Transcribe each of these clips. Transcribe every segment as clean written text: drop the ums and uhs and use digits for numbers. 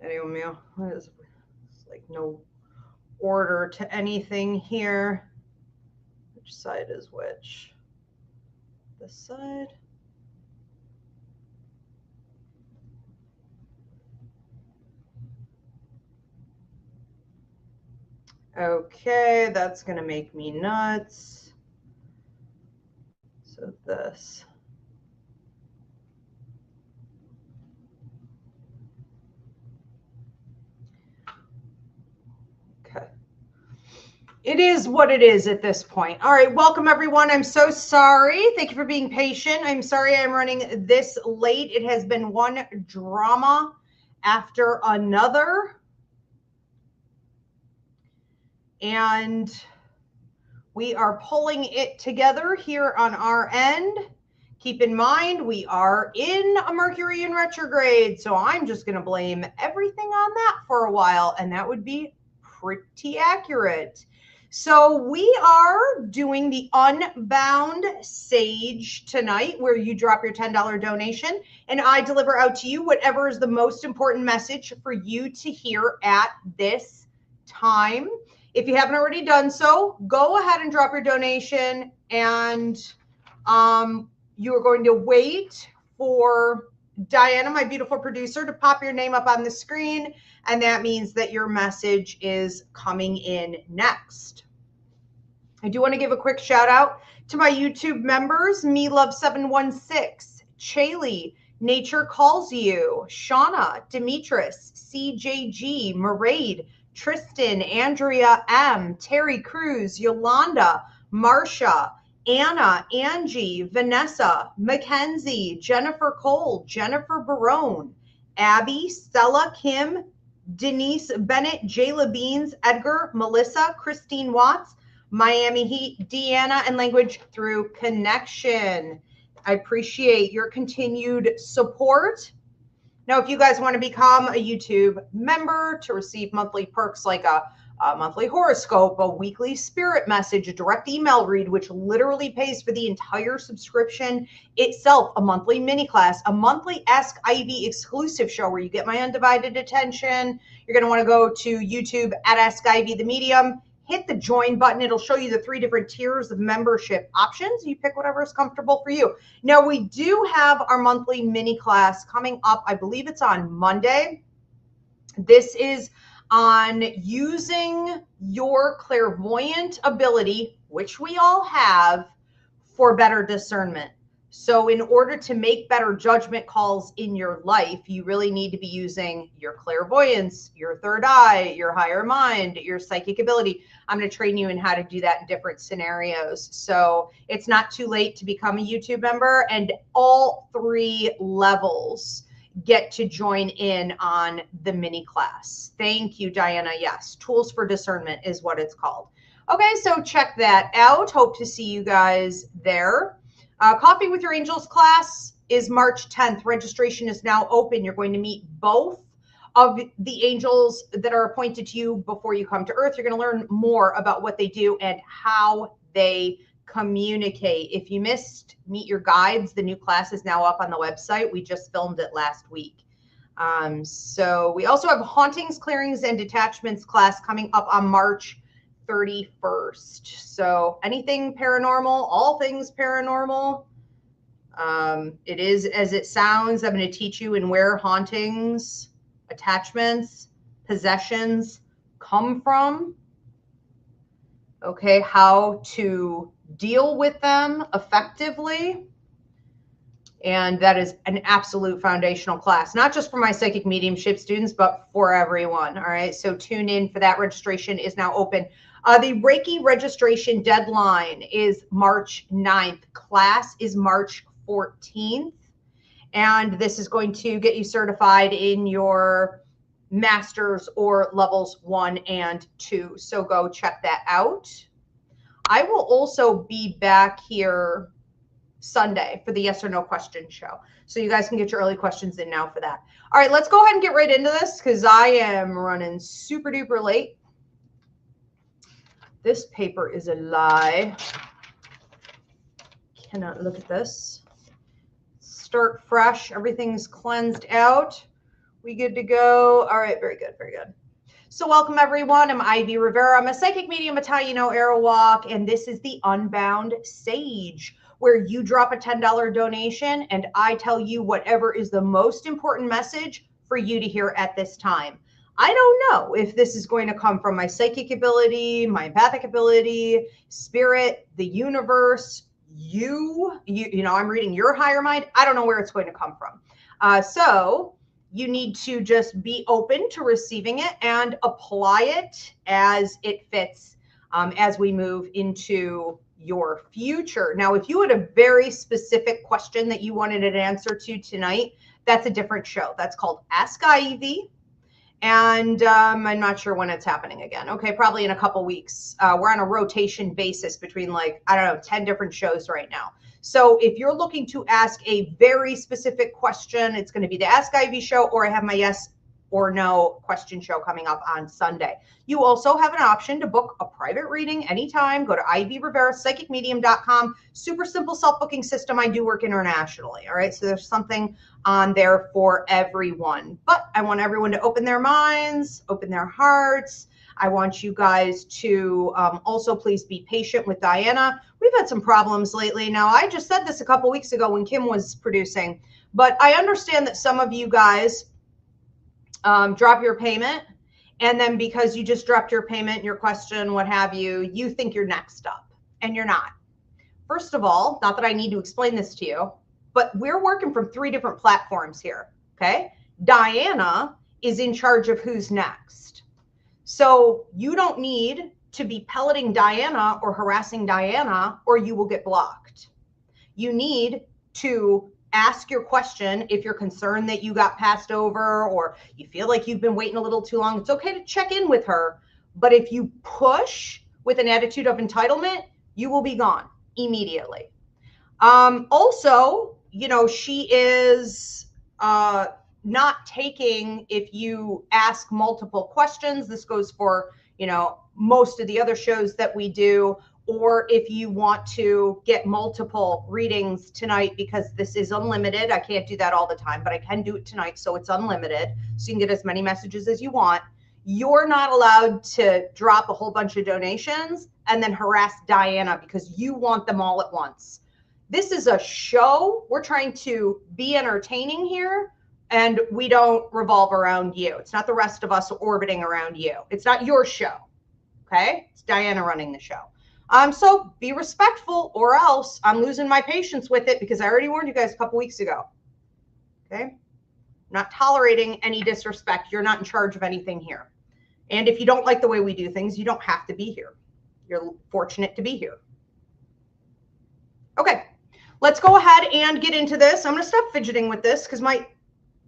Anyway, mío, there's like no order to anything here. Which side is which? This side. Okay, that's going to make me nuts. So this. Okay. It is what it is at this point. All right, welcome everyone. I'm so sorry. Thank you for being patient. I'm sorry I'm running this late. It has been one drama after another. And we are pulling it together here on our end. Keep in mind, we are in a Mercury in retrograde, so I'm just going to blame everything on that for a while, and that would be pretty accurate. So we are doing the Unbound Sage tonight, where you drop your $10 donation, and I deliver out to you whatever is the most important message for you to hear at this time. If you haven't already done so, go ahead and drop your donation, and you are going to wait for Diana, my beautiful producer, to pop your name up on the screen, and that means that your message is coming in next. I do want to give a quick shout out to my YouTube members, MeLove716, Chaley, Nature Calls You, Shauna, Demetris, CJG, Maraid, Tristan, Andrea M, Terry Cruz, Yolanda, Marsha, Anna, Angie, Vanessa, Mackenzie, Jennifer Cole, Jennifer Barone, Abby, Stella, Kim, Denise Bennett, Jayla Beans, Edgar, Melissa, Christine Watts, Miami Heat, Deanna, and Language Through Connection. I appreciate your continued support. Now, if you guys want to become a YouTube member to receive monthly perks like a monthly horoscope, a weekly spirit message, a direct email read, which literally pays for the entire subscription itself, a monthly mini class, a monthly Ask Ivy exclusive show where you get my undivided attention, you're going to want to go to YouTube at Ask Ivy the Medium, hit the join button. It'll show you the 3 different tiers of membership options. You pick whatever is comfortable for you. Now, we do have our monthly mini class coming up. I believe it's on Monday. This is on using your clairvoyant ability, which we all have, for better discernment. So in order to make better judgment calls in your life, you really need to be using your clairvoyance, your third eye, your higher mind, your psychic ability. I'm going to train you in how to do that in different scenarios. So it's not too late to become a YouTube member, and all 3 levels get to join in on the mini class. Thank you, Diana. Yes, Tools for Discernment is what it's called. Okay, so check that out. Hope to see you guys there. Coffee with Your Angels class is March 10th. Registration is now open. You're going to meet both of the angels that are appointed to you before you come to Earth. You're going to learn more about what they do and how they communicate. If you missed Meet Your Guides, the new class is now up on the website. We just filmed it last week. So we also have Hauntings, Clearings, and Detachments class coming up on March 31st. So anything paranormal, all things paranormal. It is as it sounds. I'm going to teach you in where hauntings, attachments, possessions come from. Okay, how to deal with them effectively. And that is an absolute foundational class, not just for my psychic mediumship students, but for everyone. All right, so tune in for that. Registration is now open. The Reiki registration deadline is March 9th. Class is March 14th. And this is going to get you certified in your masters or levels 1 and 2. So go check that out. I will also be back here Sunday for the yes or no question show. So you guys can get your early questions in now for that. All right, let's go ahead and get right into this because I am running super duper late. This paper is a lie. Cannot look at this. Start fresh. Everything's cleansed out. We good to go? All right, very good, very good. So welcome everyone. I'm Ivy Rivera. I'm a psychic medium, Italian arrow walk, and this is the Unbound Sage, where you drop a $10 donation and I tell you whatever is the most important message for you to hear at this time. I don't know if this is going to come from my psychic ability, my empathic ability, spirit, the universe, you know, I'm reading your higher mind. I don't know where it's going to come from. So you need to just be open to receiving it and apply it as it fits as we move into your future. Now, if you had a very specific question that you wanted an answer to tonight, that's a different show. That's called Ask Ivy. And I'm not sure when it's happening again. Okay, probably in a couple weeks. We're on a rotation basis between like, I don't know, 10 different shows right now. So if you're looking to ask a very specific question, it's going to be the Ask Ivy show, or I have my yes or no question show coming up on Sunday. You also have an option to book a private reading anytime. Go to Ivy Rivera Psychic Medium.com. Super simple self-booking system. I do work internationally. All right. So there's something on there for everyone. But I want everyone to open their minds, open their hearts. I want you guys to also please be patient with Diana. We've had some problems lately. Now, I just said this a couple weeks ago when Kim was producing, but I understand that some of you guys drop your payment, and then because you just dropped your payment, your question, what have you, you think you're next up, and you're not. First of all, not that I need to explain this to you, but we're working from 3 different platforms here, okay? Diana is in charge of who's next. So you don't need to be pelleting Diana or harassing Diana, or you will get blocked. You need to ask your question if you're concerned that you got passed over or you feel like you've been waiting a little too long. It's okay to check in with her. But if you push with an attitude of entitlement, you will be gone immediately. Also, you know, she is not taking if you ask multiple questions. This goes for, you know, most of the other shows that we do, or if you want to get multiple readings tonight, because this is unlimited. I can't do that all the time, but I can do it tonight. So it's unlimited. So you can get as many messages as you want. You're not allowed to drop a whole bunch of donations and then harass Diana because you want them all at once. This is a show. We're trying to be entertaining here, and we don't revolve around you. It's not the rest of us orbiting around you. It's not your show. Okay? It's Diana running the show. So be respectful, or else I'm losing my patience with it, because I already warned you guys a couple weeks ago. Okay? I'm not tolerating any disrespect. You're not in charge of anything here. And if you don't like the way we do things, you don't have to be here. You're fortunate to be here. Okay, let's go ahead and get into this. I'm going to stop fidgeting with this because my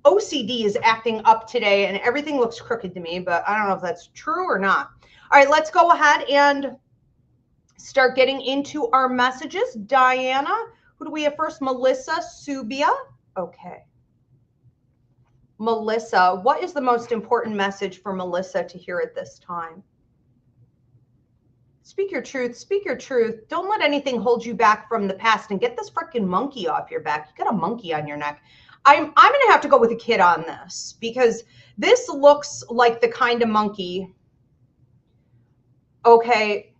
OCD is acting up today and everything looks crooked to me, but I don't know if that's true or not. All right, let's go ahead and start getting into our messages. Diana, who do we have first? Melissa Subia. Okay. Melissa, what is the most important message for Melissa to hear at this time? Speak your truth. Speak your truth. Don't let anything hold you back from the past, and get this freaking monkey off your back. You got a monkey on your neck. I'm going to have to go with a kid on this, because this looks like the kind of monkey, okay,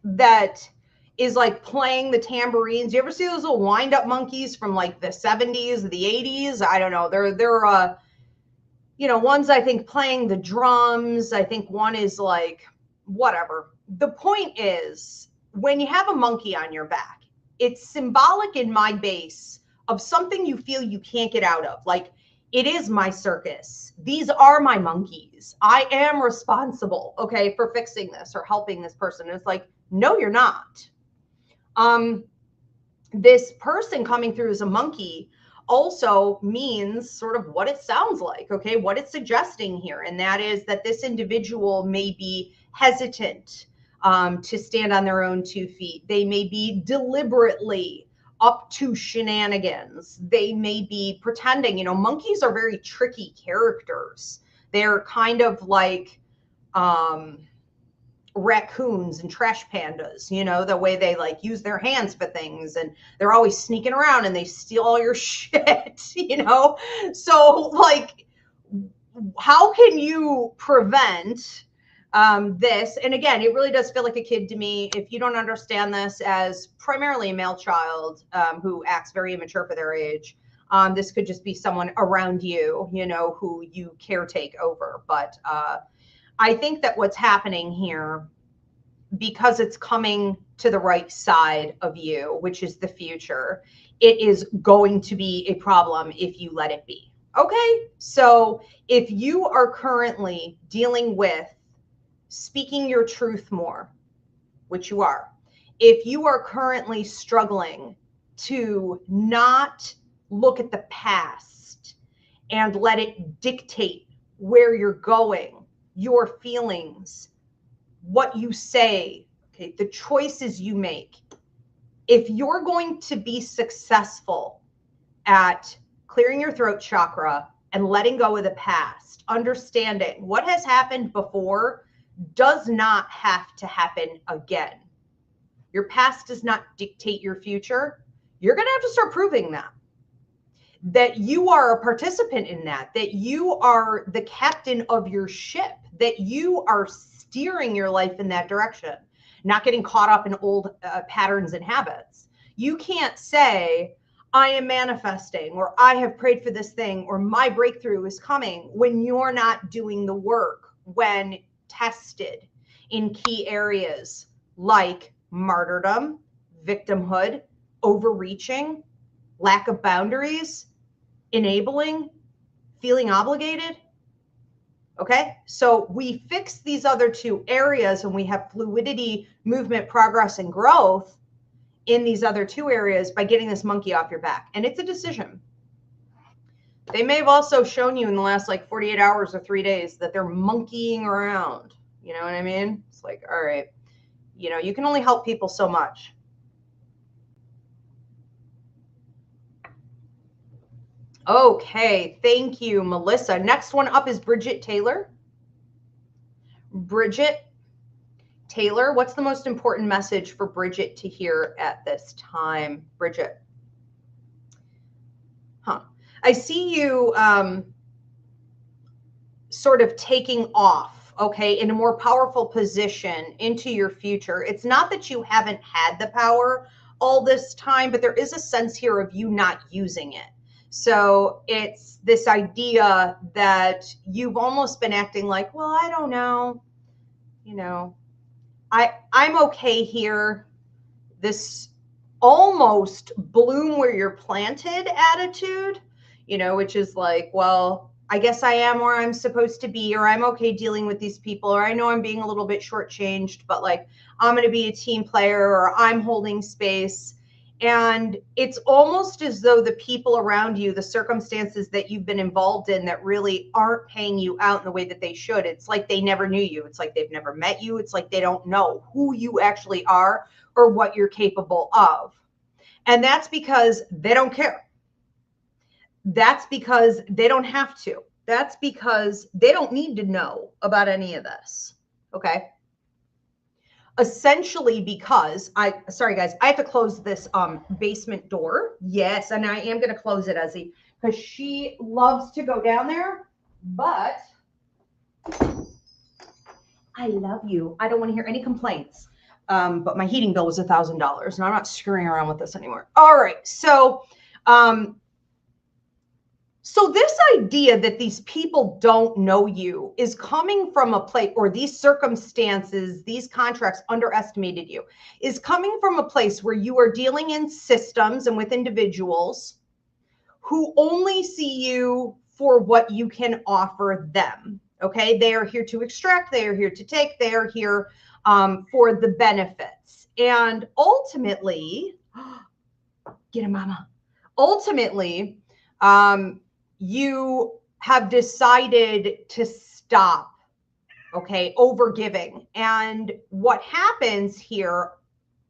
that is like playing the tambourines. You ever see those little wind-up monkeys from like the 70s, the 80s? I don't know. They're you know, one's I think playing the drums. I think one is like whatever. The point is, when you have a monkey on your back, it's symbolic in my base of something you feel you can't get out of. Like, it is my circus. These are my monkeys. I am responsible, okay, for fixing this or helping this person. It's like, no, you're not. This person coming through as a monkey also means sort of what it sounds like, okay, what it's suggesting here. And that is that this individual may be hesitant to stand on their own 2 feet. They may be deliberately up to shenanigans. They may be pretending. You know, monkeys are very tricky characters. They're kind of like raccoons and trash pandas, you know, the way they like use their hands for things, and they're always sneaking around and they steal all your shit, you know? So like, how can you prevent this? And again, it really does feel like a kid to me. If you don't understand this as primarily a male child who acts very immature for their age, this could just be someone around you, you know, who you caretake over. But I think that what's happening here, because it's coming to the right side of you, which is the future, it is going to be a problem if you let it be. Okay, so if you are currently dealing with speaking your truth more, which you are, if you are currently struggling to not look at the past and let it dictate where you're going, your feelings, what you say, okay, the choices you make, if you're going to be successful at clearing your throat chakra and letting go of the past, understanding what has happened before does not have to happen again. Your past does not dictate your future. You're going to have to start proving that you are a participant in that you are the captain of your ship, that you are steering your life in that direction, not getting caught up in old patterns and habits. You can't say, I am manifesting, or I have prayed for this thing, or my breakthrough is coming, when you're not doing the work, when tested in key areas like martyrdom, victimhood, overreaching, lack of boundaries, enabling, feeling obligated. Okay, so we fix these other two areas and we have fluidity, movement, progress, and growth in these other two areas by getting this monkey off your back. And it's a decision. They may have also shown you in the last like 48 hours or 3 days that they're monkeying around. You know what I mean? It's like, all right, you know, you can only help people so much. Okay, thank you, Melissa. Next one up is Bridget Taylor. Bridget Taylor, what's the most important message for Bridget to hear at this time? Bridget. I see you sort of taking off, okay, in a more powerful position into your future. It's not that you haven't had the power all this time, but there is a sense here of you not using it. So it's this idea that you've almost been acting like, well, I don't know, you know, I'm okay here. This almost bloom where you're planted attitude, you know, which is like, well, I guess I am where I'm supposed to be, or I'm okay dealing with these people, or I know I'm being a little bit shortchanged, but like I'm going to be a team player, or I'm holding space. And it's almost as though the people around you, the circumstances that you've been involved in that really aren't paying you out in the way that they should. It's like they never knew you. It's like they've never met you. It's like they don't know who you actually are or what you're capable of. And that's because they don't care. That's because they don't have to. That's because they don't need to know about any of this. Okay. Essentially because sorry guys, I have to close this basement door. Yes, and I am going to close it, Ezzy, because she loves to go down there, but I love you. I don't want to hear any complaints. But my heating bill was $1,000 and I'm not screwing around with this anymore. All right. So, so this idea that these people don't know you is coming from a place, or these circumstances, these contracts underestimated you, is coming from a place where you are dealing in systems and with individuals who only see you for what you can offer them. Okay. They are here to extract. They are here to take. They are here for the benefits. And ultimately, get it, mama. Ultimately, you have decided to stop, okay, overgiving. And what happens here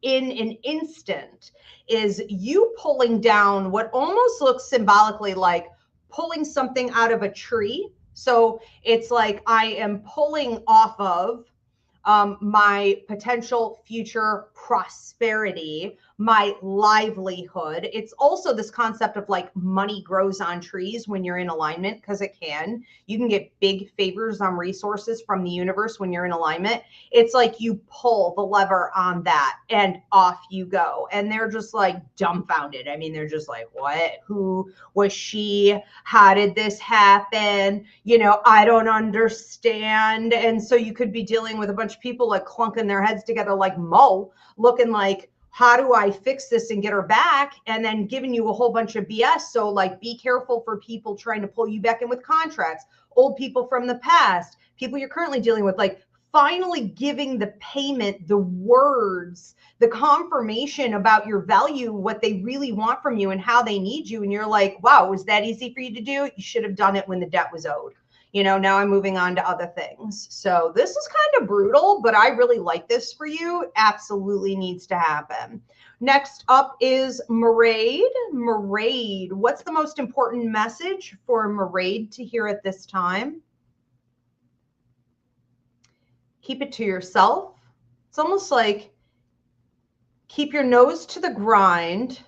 in an instant is you pulling down what almost looks symbolically like pulling something out of a tree. So it's like I am pulling off of my potential future prosperity, my livelihood. It's also this concept of like money grows on trees when you're in alignment, because it can. You can get big favors on resources from the universe when you're in alignment. It's like you pull the lever on that and off you go. And they're just like dumbfounded. I mean, they're just like, what? Who was she? How did this happen? You know, I don't understand. And so you could be dealing with a bunch of people like clunking their heads together like Mo, looking like, how do I fix this and get her back? And then giving you a whole bunch of BS. So like, be careful for people trying to pull you back in with contracts, old people from the past, people you're currently dealing with, like finally giving the payment, the words, the confirmation about your value, what they really want from you and how they need you. And you're like, wow, was that easy for you to do? You should have done it when the debt was owed. You know, now I'm moving on to other things. So this is kind of brutal, but I really like this for you. Absolutely needs to happen. Next up is Maraid. Maraid, what's the most important message for Maraid to hear at this time? Keep it to yourself. It's almost like keep your nose to the grind.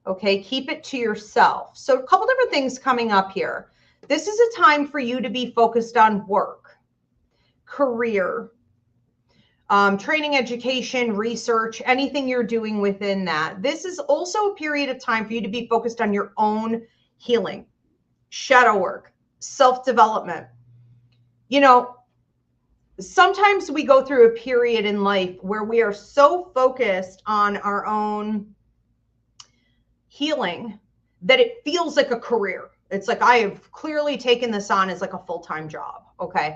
Okay, keep it to yourself. So a couple different things coming up here. This is a time for you to be focused on work, career, training, education, research, anything you're doing within that. This is also a period of time for you to be focused on your own healing, shadow work, self-development. You know, sometimes we go through a period in life where we are so focused on our own healing that it feels like a career. It's like, I have clearly taken this on as like a full-time job. Okay.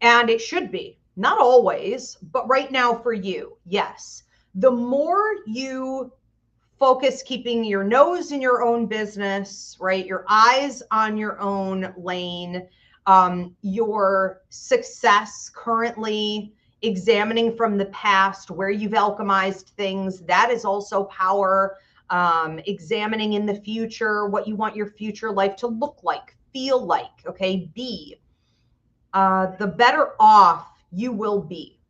And it should be, not always, but right now for you, yes. The more you focus keeping your nose in your own business, right? Your eyes on your own lane, your success currently, examining from the past where you've alchemized things, that is also power. Examining in the future what you want your future life to look like, feel like, okay, be, the better off you will be.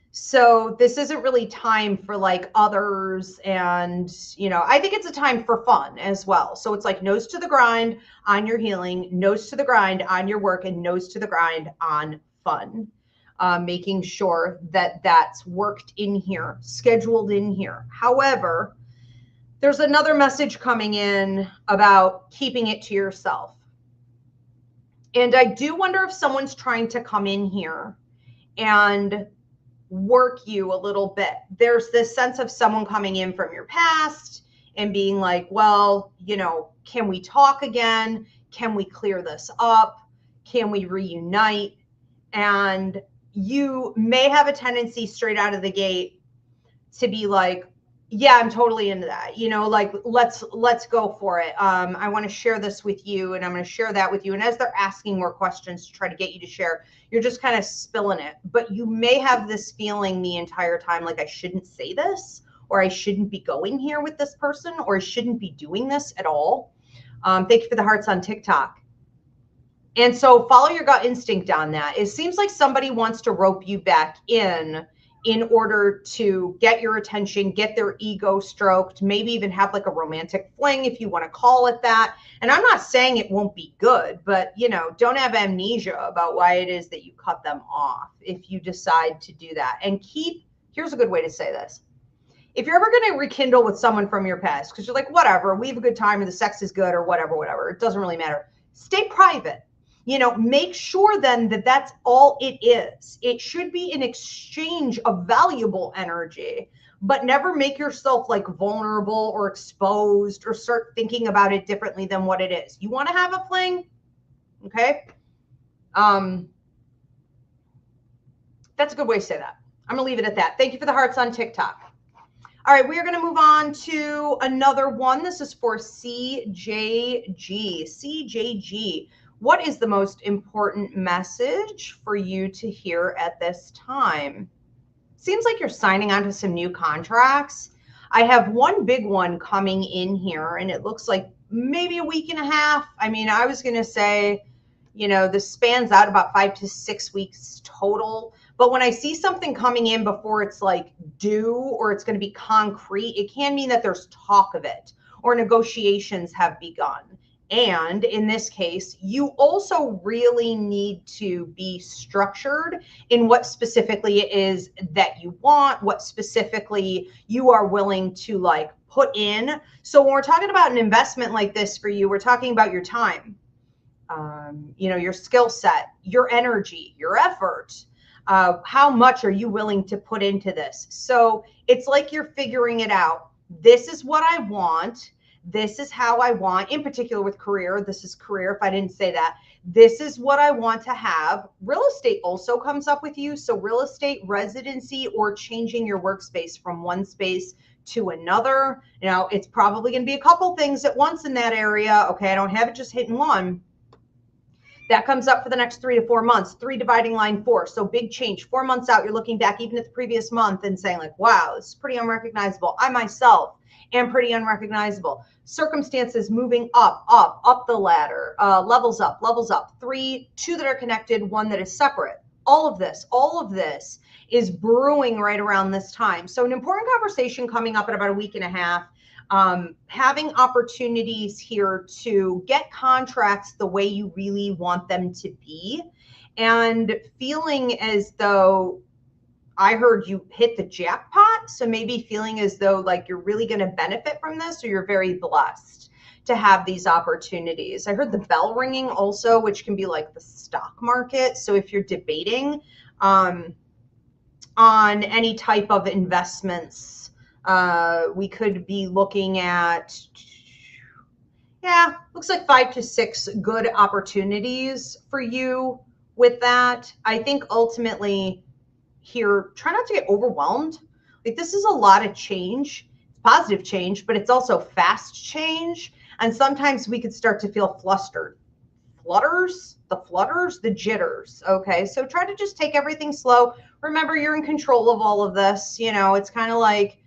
So this isn't really time for like others. And, you know, I think it's a time for fun as well. So it's like nose to the grind on your healing, nose to the grind on your work, and nose to the grind on fun. Making sure that that's worked in here, scheduled in here. However, there's another message coming in about keeping it to yourself. And I do wonder if someone's trying to come in here and work you a little bit. There's this sense of someone coming in from your past and being like, well, you know, can we talk again? Can we clear this up? Can we reunite? And you may have a tendency straight out of the gate to be like, yeah, I'm totally into that. You know, like, let's go for it. I want to share this with you, and I'm going to share that with you. And as they're asking more questions to try to get you to share, you're just kind of spilling it. But you may have this feeling the entire time, like, I shouldn't say this, or I shouldn't be going here with this person, or I shouldn't be doing this at all. Thank you for the hearts on TikTok. And so follow your gut instinct on that. It seems like somebody wants to rope you back in order to get your attention, get their ego stroked, maybe even have like a romantic fling, if you want to call it that. And I'm not saying it won't be good, but, you know, don't have amnesia about why it is that you cut them off if you decide to do that. And here's a good way to say this. If you're ever going to rekindle with someone from your past, because you're like, whatever, we have a good time or the sex is good or whatever, it doesn't really matter. Stay private. You know, make sure then that that's all it is. It should be an exchange of valuable energy, but never make yourself like vulnerable or exposed or start thinking about it differently than what it is. You want to have a fling? Okay. That's a good way to say that. I'm going to leave it at that. Thank you for the hearts on TikTok. All right, we are going to move on to another one. This is for CJG. CJG. What is the most important message for you to hear at this time? Seems like you're signing on to some new contracts. I have one big one coming in here, and it looks like maybe a week and a half. I mean, I was going to say, you know, this spans out about 5 to 6 weeks total. But when I see something coming in before it's like due or it's going to be concrete, it can mean that there's talk of it or negotiations have begun. And in this case, you also really need to be structured in what specifically it is that you want, what specifically you are willing to like put in. So when we're talking about an investment like this for you, we're talking about your time, you know, your skill set, your energy, your effort. How much are you willing to put into this? So it's like you're figuring it out. This is what I want. This is how I want, in particular with career. This is career. If I didn't say that, this is what I want to have. Real estate also comes up with you. So real estate, residency, or changing your workspace from one space to another. You know, it's probably going to be a couple things at once in that area. Okay. I don't have it just hitting one. That comes up for the next 3 to 4 months, 3 dividing line 4. So big change. 4 months out, you're looking back even at the previous month and saying like, wow, this is pretty unrecognizable. I myself am pretty unrecognizable. Circumstances moving up the ladder, levels up, 3, 2 that are connected, 1 that is separate. All of this is brewing right around this time. So an important conversation coming up in about a week and a half. Having opportunities here to get contracts the way you really want them to be, and feeling as though I heard you hit the jackpot. So maybe feeling as though like you're really going to benefit from this, or you're very blessed to have these opportunities. I heard the bell ringing also, which can be like the stock market. So if you're debating on any type of investments, we could be looking at, yeah, looks like 5 to 6 good opportunities for you with that. I think ultimately here, try not to get overwhelmed. Like this is a lot of change, positive change, but it's also fast change. And sometimes we could start to feel flustered. The jitters. Okay. So try to just take everything slow. Remember, you're in control of all of this. You know, it's kind of like,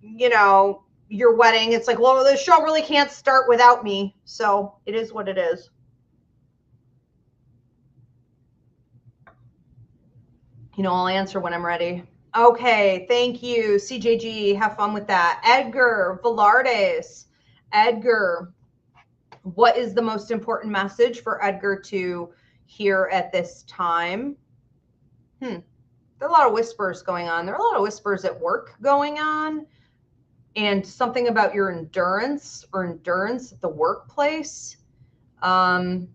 you know, your wedding. It's like, well, the show really can't start without me. So it is what it is. You know, I'll answer when I'm ready. Okay, thank you, CJG. Have fun with that. Edgar Velardes. Edgar, what is the most important message for Edgar to hear at this time? There are a lot of whispers going on. There are a lot of whispers at work going on, and something about your endurance at the workplace. Someone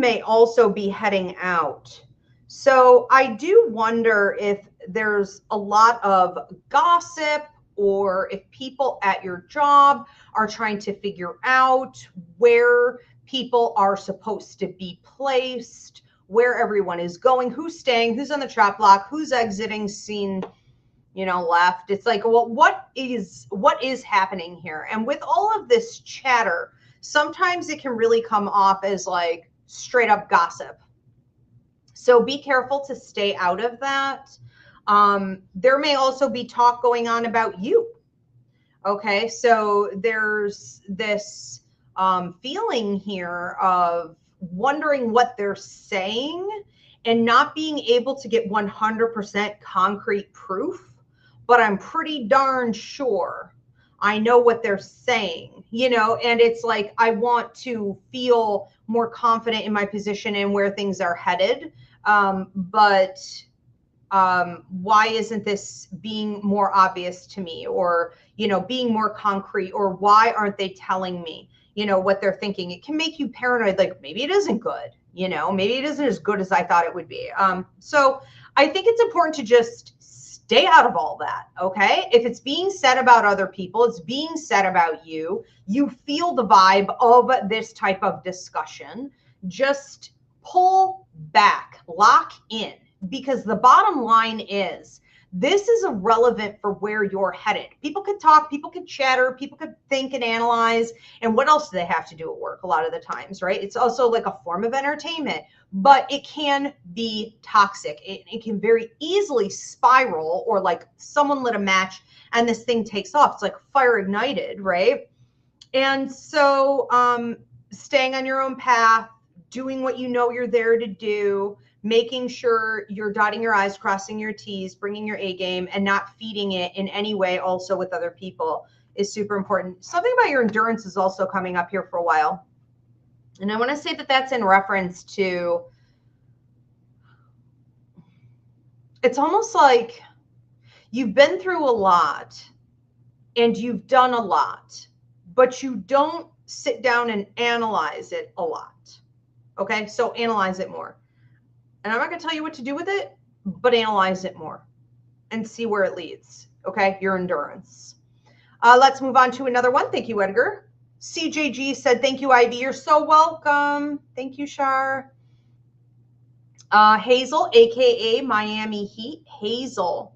may also be heading out. So I do wonder if there's a lot of gossip, or if people at your job are trying to figure out where people are supposed to be placed, where everyone is going, who's staying, who's on the trap block, who's exiting, seen, you know, left. It's like, well, what is happening here? And with all of this chatter, sometimes it can really come off as like straight up gossip. So be careful to stay out of that. There may also be talk going on about you. Okay, so there's this feeling here of wondering what they're saying and not being able to get 100% concrete proof, but I'm pretty darn sure I know what they're saying, you know, and it's like, I want to feel more confident in my position and where things are headed. But why isn't this being more obvious to me, or, you know, being more concrete, or why aren't they telling me, you know, what they're thinking? It can make you paranoid. Like maybe it isn't good, you know, maybe it isn't as good as I thought it would be. So I think it's important to just stay out of all that. Okay. If it's being said about other people, it's being said about you, you feel the vibe of this type of discussion, just pull back, lock in, because the bottom line is this is irrelevant for where you're headed. People could talk, people could chatter, people could think and analyze. And what else do they have to do at work a lot of the times, right? It's also like a form of entertainment, but it can be toxic. It can very easily spiral, or like someone lit a match and this thing takes off. It's like fire ignited, right? And so staying on your own path, doing what you know you're there to do, making sure you're dotting your I's, crossing your T's, bringing your A game, and not feeding it in any way also with other people is super important. Something about your endurance is also coming up here for a while. And I want to say that that's in reference to, it's almost like you've been through a lot and you've done a lot, but you don't sit down and analyze it a lot. Okay, so analyze it more. And I'm not going to tell you what to do with it, but analyze it more and see where it leads. Okay, your endurance. Let's move on to another one. Thank you, Edgar. CJG said, thank you, Ivy. You're so welcome. Thank you, Shar. Hazel, aka Miami Heat. Hazel.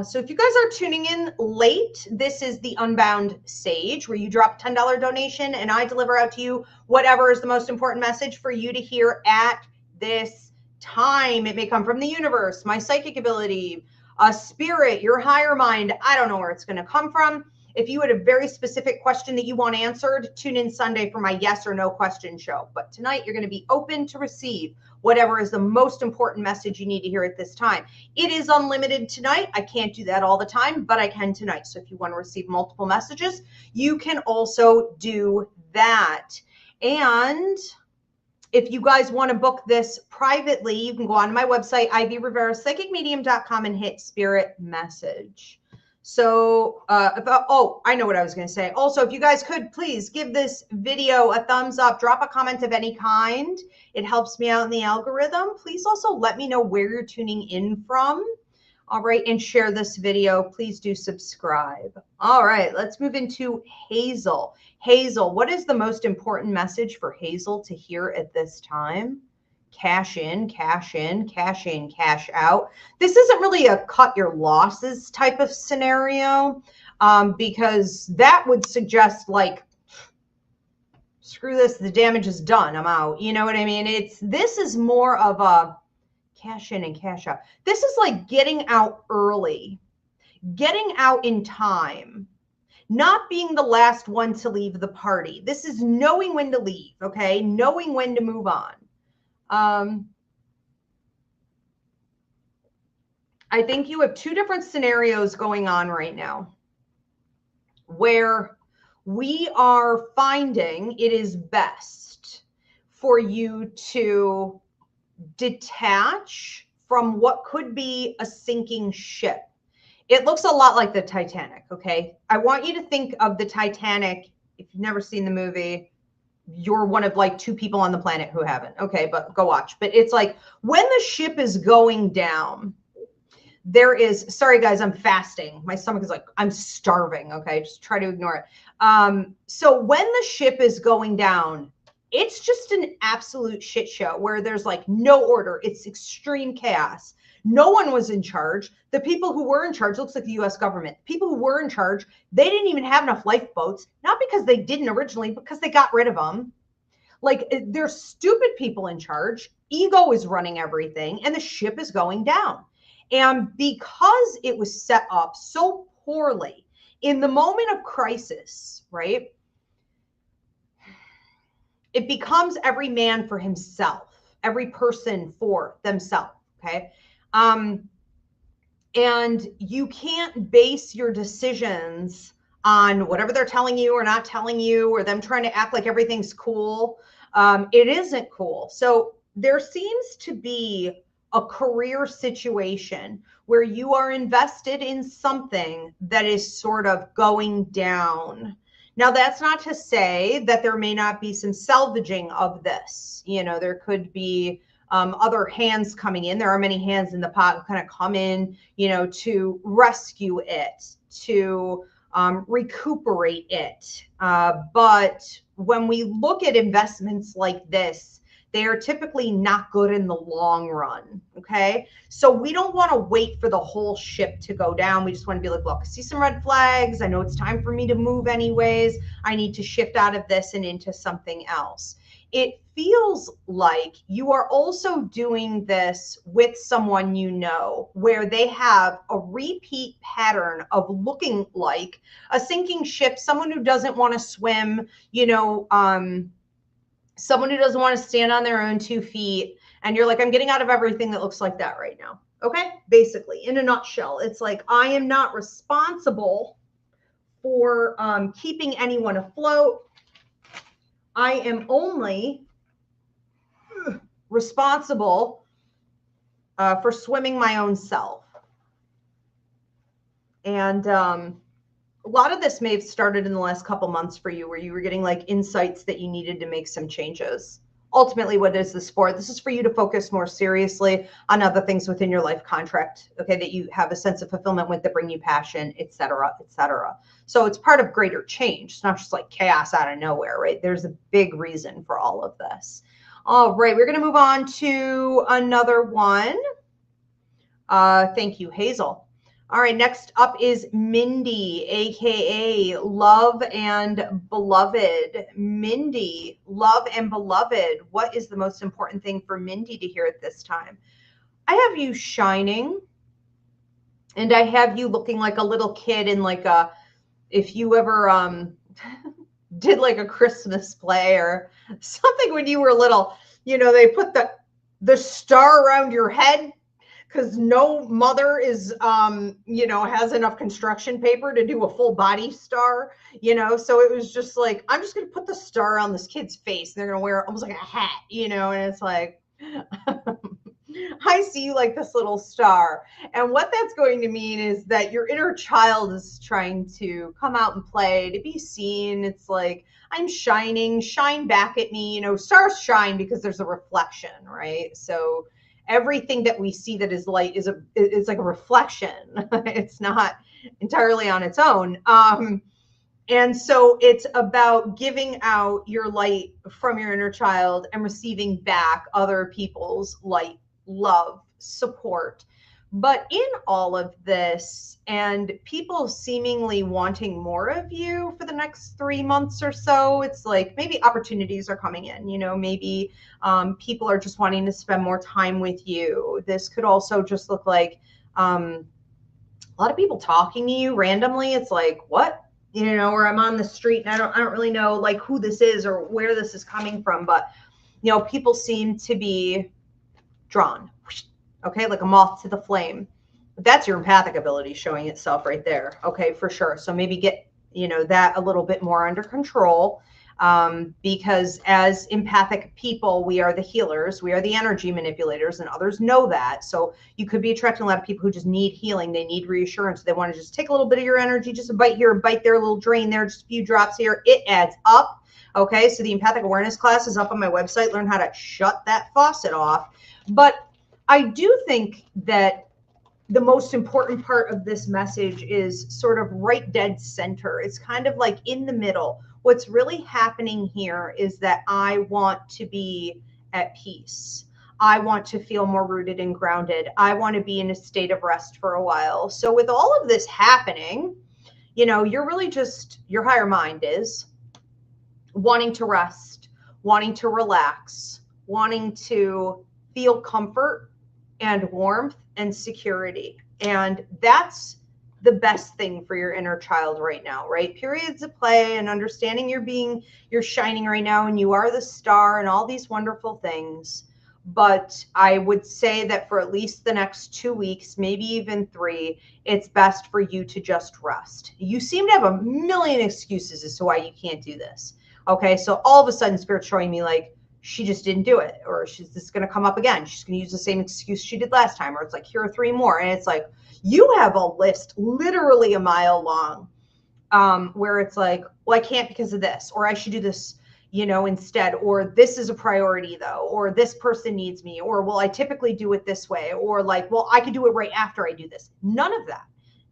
So if you guys are tuning in late, this is the Unbound Sage, where you drop a $10 donation and I deliver out to you whatever is the most important message for you to hear at this time. It may come from the universe, my psychic ability, a spirit, your higher mind. I don't know where it's going to come from. If you had a very specific question that you want answered, tune in Sunday for my yes or no question show. But tonight you're going to be open to receive whatever is the most important message you need to hear at this time. It is unlimited tonight. I can't do that all the time, but I can tonight. So if you want to receive multiple messages, you can also do that. And if you guys want to book this privately, you can go on my website, Ivy Rivera Psychic Medium.com, and hit spirit message. So, I know what I was going to say. Also, if you guys could please give this video a thumbs up, drop a comment of any kind. It helps me out in the algorithm. Please also let me know where you're tuning in from. All right. And share this video. Please do subscribe. All right. Let's move into Hazel. Hazel, what is the most important message for Hazel to hear at this time? Cash in, cash in, cash in, cash out. This isn't really a cut your losses type of scenario, because that would suggest like, screw this, the damage is done, I'm out. You know what I mean? This is more of a cash in and cash out. This is like getting out early, getting out in time, not being the last one to leave the party. This is knowing when to leave, okay? Knowing when to move on. I think you have two different scenarios going on right now where we are finding it is best for you to detach from what could be a sinking ship. It looks a lot like the Titanic, okay? I want you to think of the Titanic. If you've never seen the movie, you're one of like two people on the planet who haven't. Okay, but go watch. But it's like when the ship is going down, there is, sorry guys, I'm fasting. My stomach is like, I'm starving. Okay, just try to ignore it. So when the ship is going down, it's just an absolute shit show where there's like no order. It's extreme chaos. No one was in charge. The people who were in charge, looks like the US government, people who were in charge, they didn't even have enough lifeboats, not because they didn't originally, because they got rid of them. Like, there's stupid people in charge. Ego is running everything, and the ship is going down. And because it was set up so poorly in the moment of crisis, right? It becomes every man for himself, every person for themselves, okay? And you can't base your decisions on whatever they're telling you or not telling you, or them trying to act like everything's cool. It isn't cool. So there seems to be a career situation where you are invested in something that is sort of going down. Now, that's not to say that there may not be some salvaging of this. You know, there could be other hands coming in. There are many hands in the pot who kind of come in, you know, to rescue it, to recuperate it. But when we look at investments like this, they are typically not good in the long run, okay? So we don't want to wait for the whole ship to go down. We just want to be like, look, I see some red flags. I know it's time for me to move anyways. I need to shift out of this and into something else. It feels like you are also doing this with someone you know, where they have a repeat pattern of looking like a sinking ship, someone who doesn't want to swim, you know, someone who doesn't want to stand on their own 2 feet. And you're like, I'm getting out of everything that looks like that right now. Okay. Basically, in a nutshell, it's like, I am not responsible for keeping anyone afloat. I am only responsible for swimming my own self. And a lot of this may have started in the last couple months for you, where you were getting like insights that you needed to make some changes. Ultimately, what is this for? This is for you to focus more seriously on other things within your life contract, okay, that you have a sense of fulfillment with, that bring you passion, et cetera, et cetera. So it's part of greater change. It's not just like chaos out of nowhere, right? There's a big reason for all of this. All right, we're going to move on to another one. Thank you, Hazel. All right, next up is Mindy, aka Love and Beloved. Mindy, Love and Beloved. What is the most important thing for Mindy to hear at this time? I have you shining, and I have you looking like a little kid in like a, if you ever did like a Christmas play or something when you were little, you know, they put the star around your head, because no mother is, you know, has enough construction paper to do a full body star, you know? So it was just like, I'm just going to put the star on this kid's face. And they're going to wear it almost like a hat, you know? And it's like, I see you like this little star. And what that's going to mean is that your inner child is trying to come out and play, to be seen. It's like, I'm shining, shine back at me. You know, stars shine because there's a reflection, right? So everything that we see that is light is like a reflection. It's not entirely on its own. And so it's about giving out your light from your inner child and receiving back other people's light, love, support. But in all of this, and people seemingly wanting more of you for the next 3 months or so, it's like maybe opportunities are coming in, you know, maybe people are just wanting to spend more time with you. This could also just look like a lot of people talking to you randomly. It's like, what? You know, or I'm on the street and I don't really know like who this is or where this is coming from, but you know, people seem to be drawn. Okay, like a moth to the flame. That's your empathic ability showing itself right there. Okay, for sure. So maybe get, you know, that a little bit more under control, because as empathic people, we are the healers, we are the energy manipulators, and others know that. So you could be attracting a lot of people who just need healing. They need reassurance. They want to just take a little bit of your energy, just a bite here, a bite there, a little drain there, just a few drops here. It adds up. Okay, so the empathic awareness class is up on my website. Learn how to shut that faucet off. But I do think that the most important part of this message is sort of right dead center. It's kind of like in the middle. What's really happening here is that I want to be at peace. I want to feel more rooted and grounded. I want to be in a state of rest for a while. So with all of this happening, you know, you're really just, your higher mind is wanting to rest, wanting to relax, wanting to feel comfort and warmth and security. And that's the best thing for your inner child right now, right? Periods of play and understanding you're shining right now and you are the star and all these wonderful things. But I would say that for at least the next 2 weeks, maybe even 3, it's best for you to just rest. You seem to have a million excuses as to why you can't do this. Okay, so all of a sudden Spirit's showing me like, she just didn't do it, or she's just going to come up again. She's going to use the same excuse she did last time, or it's like, here are 3 more. And it's like, you have a list literally a mile long, where it's like, well, I can't because of this, or I should do this, you know, instead, or this is a priority though, or this person needs me, or well, I typically do it this way, or like, well, I could do it right after I do this. None of that.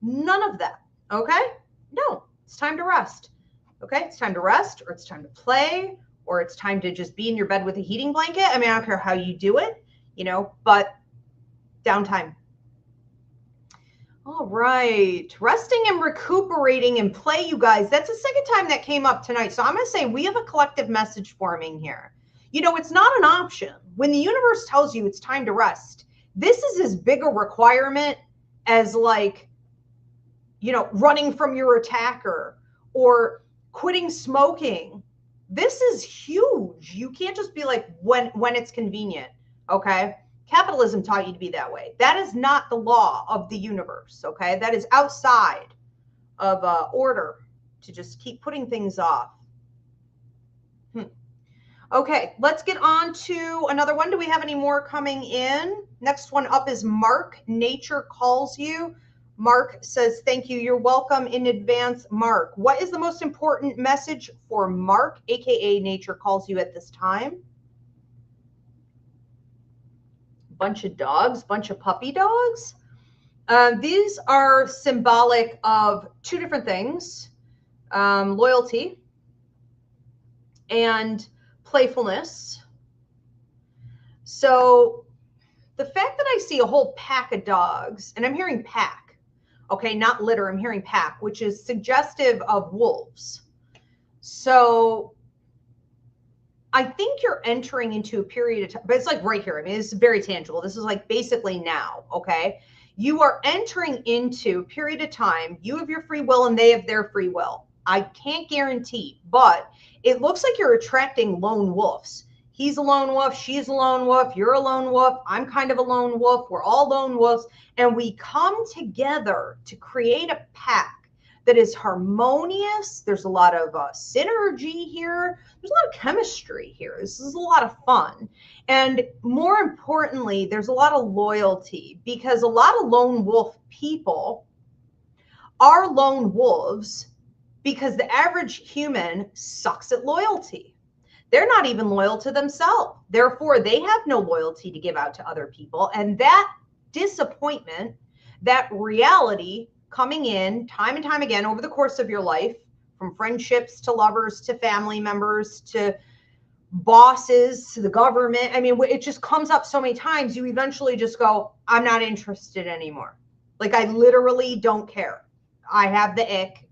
None of that. Okay? No, it's time to rest. Okay? It's time to rest, or it's time to play, or it's time to just be in your bed with a heating blanket. I mean, I don't care how you do it, you know, but downtime. All right. Resting and recuperating and play, you guys. That's the second time that came up tonight. So I'm going to say we have a collective message forming here. You know, it's not an option. When the universe tells you it's time to rest, this is as big a requirement as like, you know, running from your attacker or quitting smoking. This is huge. You can't just be like when it's convenient. okay? Capitalism taught you to be that way. That is not the law of the universe, okay? That is outside of order to just keep putting things off. Okay, let's get on to another one. Do we have any more coming in? Next one up is Mark. Nature calls you. Mark says, thank you. You're welcome in advance, Mark. What is the most important message for Mark, aka Nature calls you at this time? Bunch of dogs, bunch of puppy dogs. These are symbolic of two different things, loyalty and playfulness. So the fact that I see a whole pack of dogs, and I'm hearing pack, okay, not litter, I'm hearing pack, which is suggestive of wolves. So I think you're entering into a period of time, but it's like right here. I mean, this is very tangible. This is like basically now, okay? You are entering into a period of time. You have your free will and they have their free will. I can't guarantee, but it looks like you're attracting lone wolves. He's a lone wolf. She's a lone wolf. You're a lone wolf. I'm kind of a lone wolf. We're all lone wolves. And we come together to create a pack that is harmonious. There's a lot of synergy here. There's a lot of chemistry here. This is a lot of fun. And more importantly, there's a lot of loyalty, because a lot of lone wolf people are lone wolves because the average human sucks at loyalty. They're not even loyal to themselves. Therefore, they have no loyalty to give out to other people. And that disappointment, that reality coming in time and time again over the course of your life, from friendships to lovers to family members to bosses to the government. I mean, it just comes up so many times. You eventually just go, I'm not interested anymore. Like, I literally don't care. I have the ick.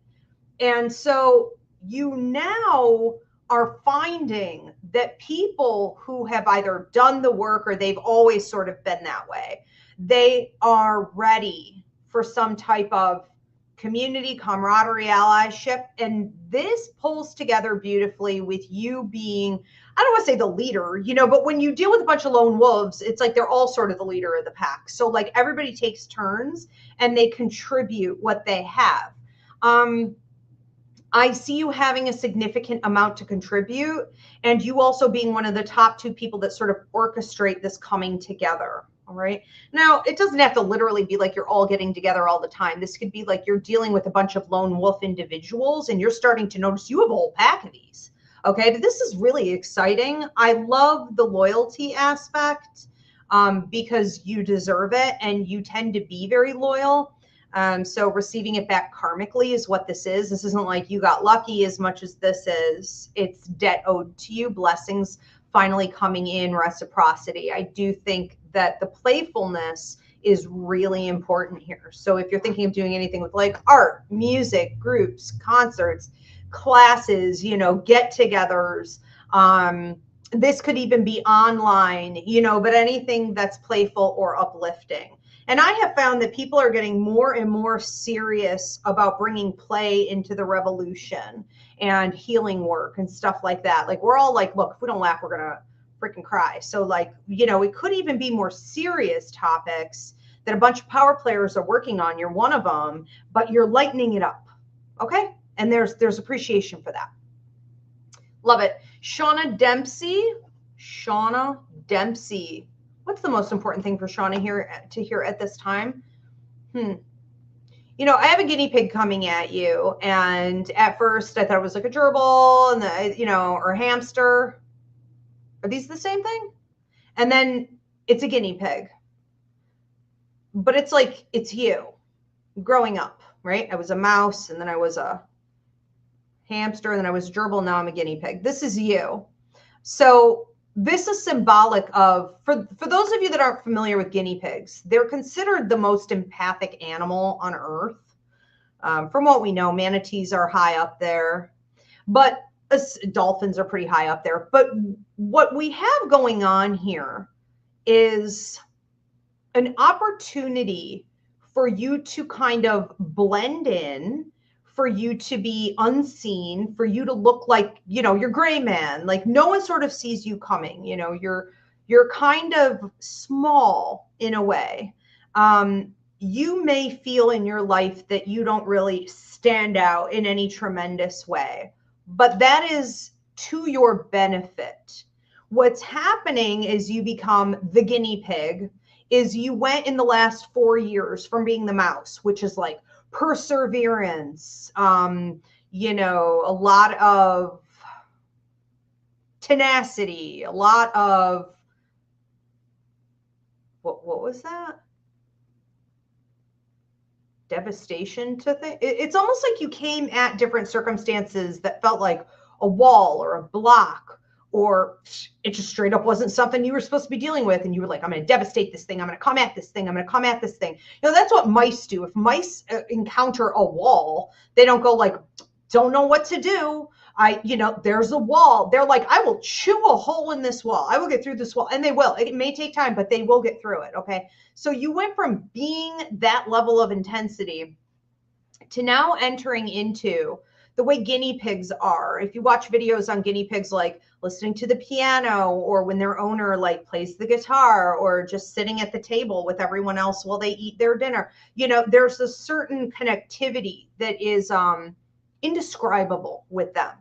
And so you now are finding that people who have either done the work or they've always sort of been that way, they are ready for some type of community, camaraderie, allyship. And this pulls together beautifully with you being, I don't want to say the leader, you know, but when you deal with a bunch of lone wolves, it's like they're all sort of the leader of the pack. So like everybody takes turns and they contribute what they have. I see you having a significant amount to contribute, and you also being one of the top two people that sort of orchestrate this coming together. All right. Now, it doesn't have to literally be like you're all getting together all the time. This could be like you're dealing with a bunch of lone wolf individuals and you're starting to notice you have a whole pack of these. Okay. But this is really exciting. I love the loyalty aspect because you deserve it and you tend to be very loyal. So receiving it back karmically is what this is. This isn't like you got lucky as much as this is. It's debt owed to you, blessings finally coming in, reciprocity. I do think that the playfulness is really important here. So if you're thinking of doing anything with like art, music, groups, concerts, classes, you know, get-togethers, this could even be online, you know, but anything that's playful or uplifting. And I have found that people are getting more and more serious about bringing play into the revolution and healing work and stuff like that. Like we're all like, look, if we don't laugh, we're going to freaking cry. So like, you know, it could even be more serious topics that a bunch of power players are working on. You're one of them, but you're lightening it up. Okay. And there's appreciation for that. Love it. Shauna Dempsey. What's the most important thing for Shauna here to hear at this time? You know, I have a guinea pig coming at you. And at first I thought it was like a gerbil and you know, or a hamster. Are these the same thing? And then it's a guinea pig. But it's like, it's you growing up, right? I was a mouse and then I was a hamster and then I was a gerbil. Now I'm a guinea pig. This is you. So this is symbolic of, for those of you that aren't familiar with guinea pigs, they're considered the most empathic animal on earth. From what we know, manatees are high up there, but dolphins are pretty high up there. But what we have going on here is an opportunity for you to kind of blend in, for you to be unseen, for you to look like, you know, you're gray man, like no one sort of sees you coming, you know, You're kind of small in a way. You may feel in your life that you don't really stand out in any tremendous way, but that is to your benefit. What's happening is you become the guinea pig, is you went in the last 4 years from being the mouse, which is like perseverance, you know, a lot of tenacity, a lot of, what was that? Devastation to think. It's almost like you came at different circumstances that felt like a wall or a block, or it just straight up wasn't something you were supposed to be dealing with. And you were like, I'm going to devastate this thing. I'm going to come at this thing. I'm going to come at this thing. You know, that's what mice do. If mice encounter a wall, they don't go like, don't know what to do. You know, there's a wall. They're like, I will chew a hole in this wall. I will get through this wall. And they will. It may take time, but they will get through it. Okay. So you went from being that level of intensity to now entering into the way guinea pigs are. If you watch videos on guinea pigs, like listening to the piano, or when their owner like plays the guitar, or just sitting at the table with everyone else while they eat their dinner, you know, there's a certain connectivity that is indescribable with them.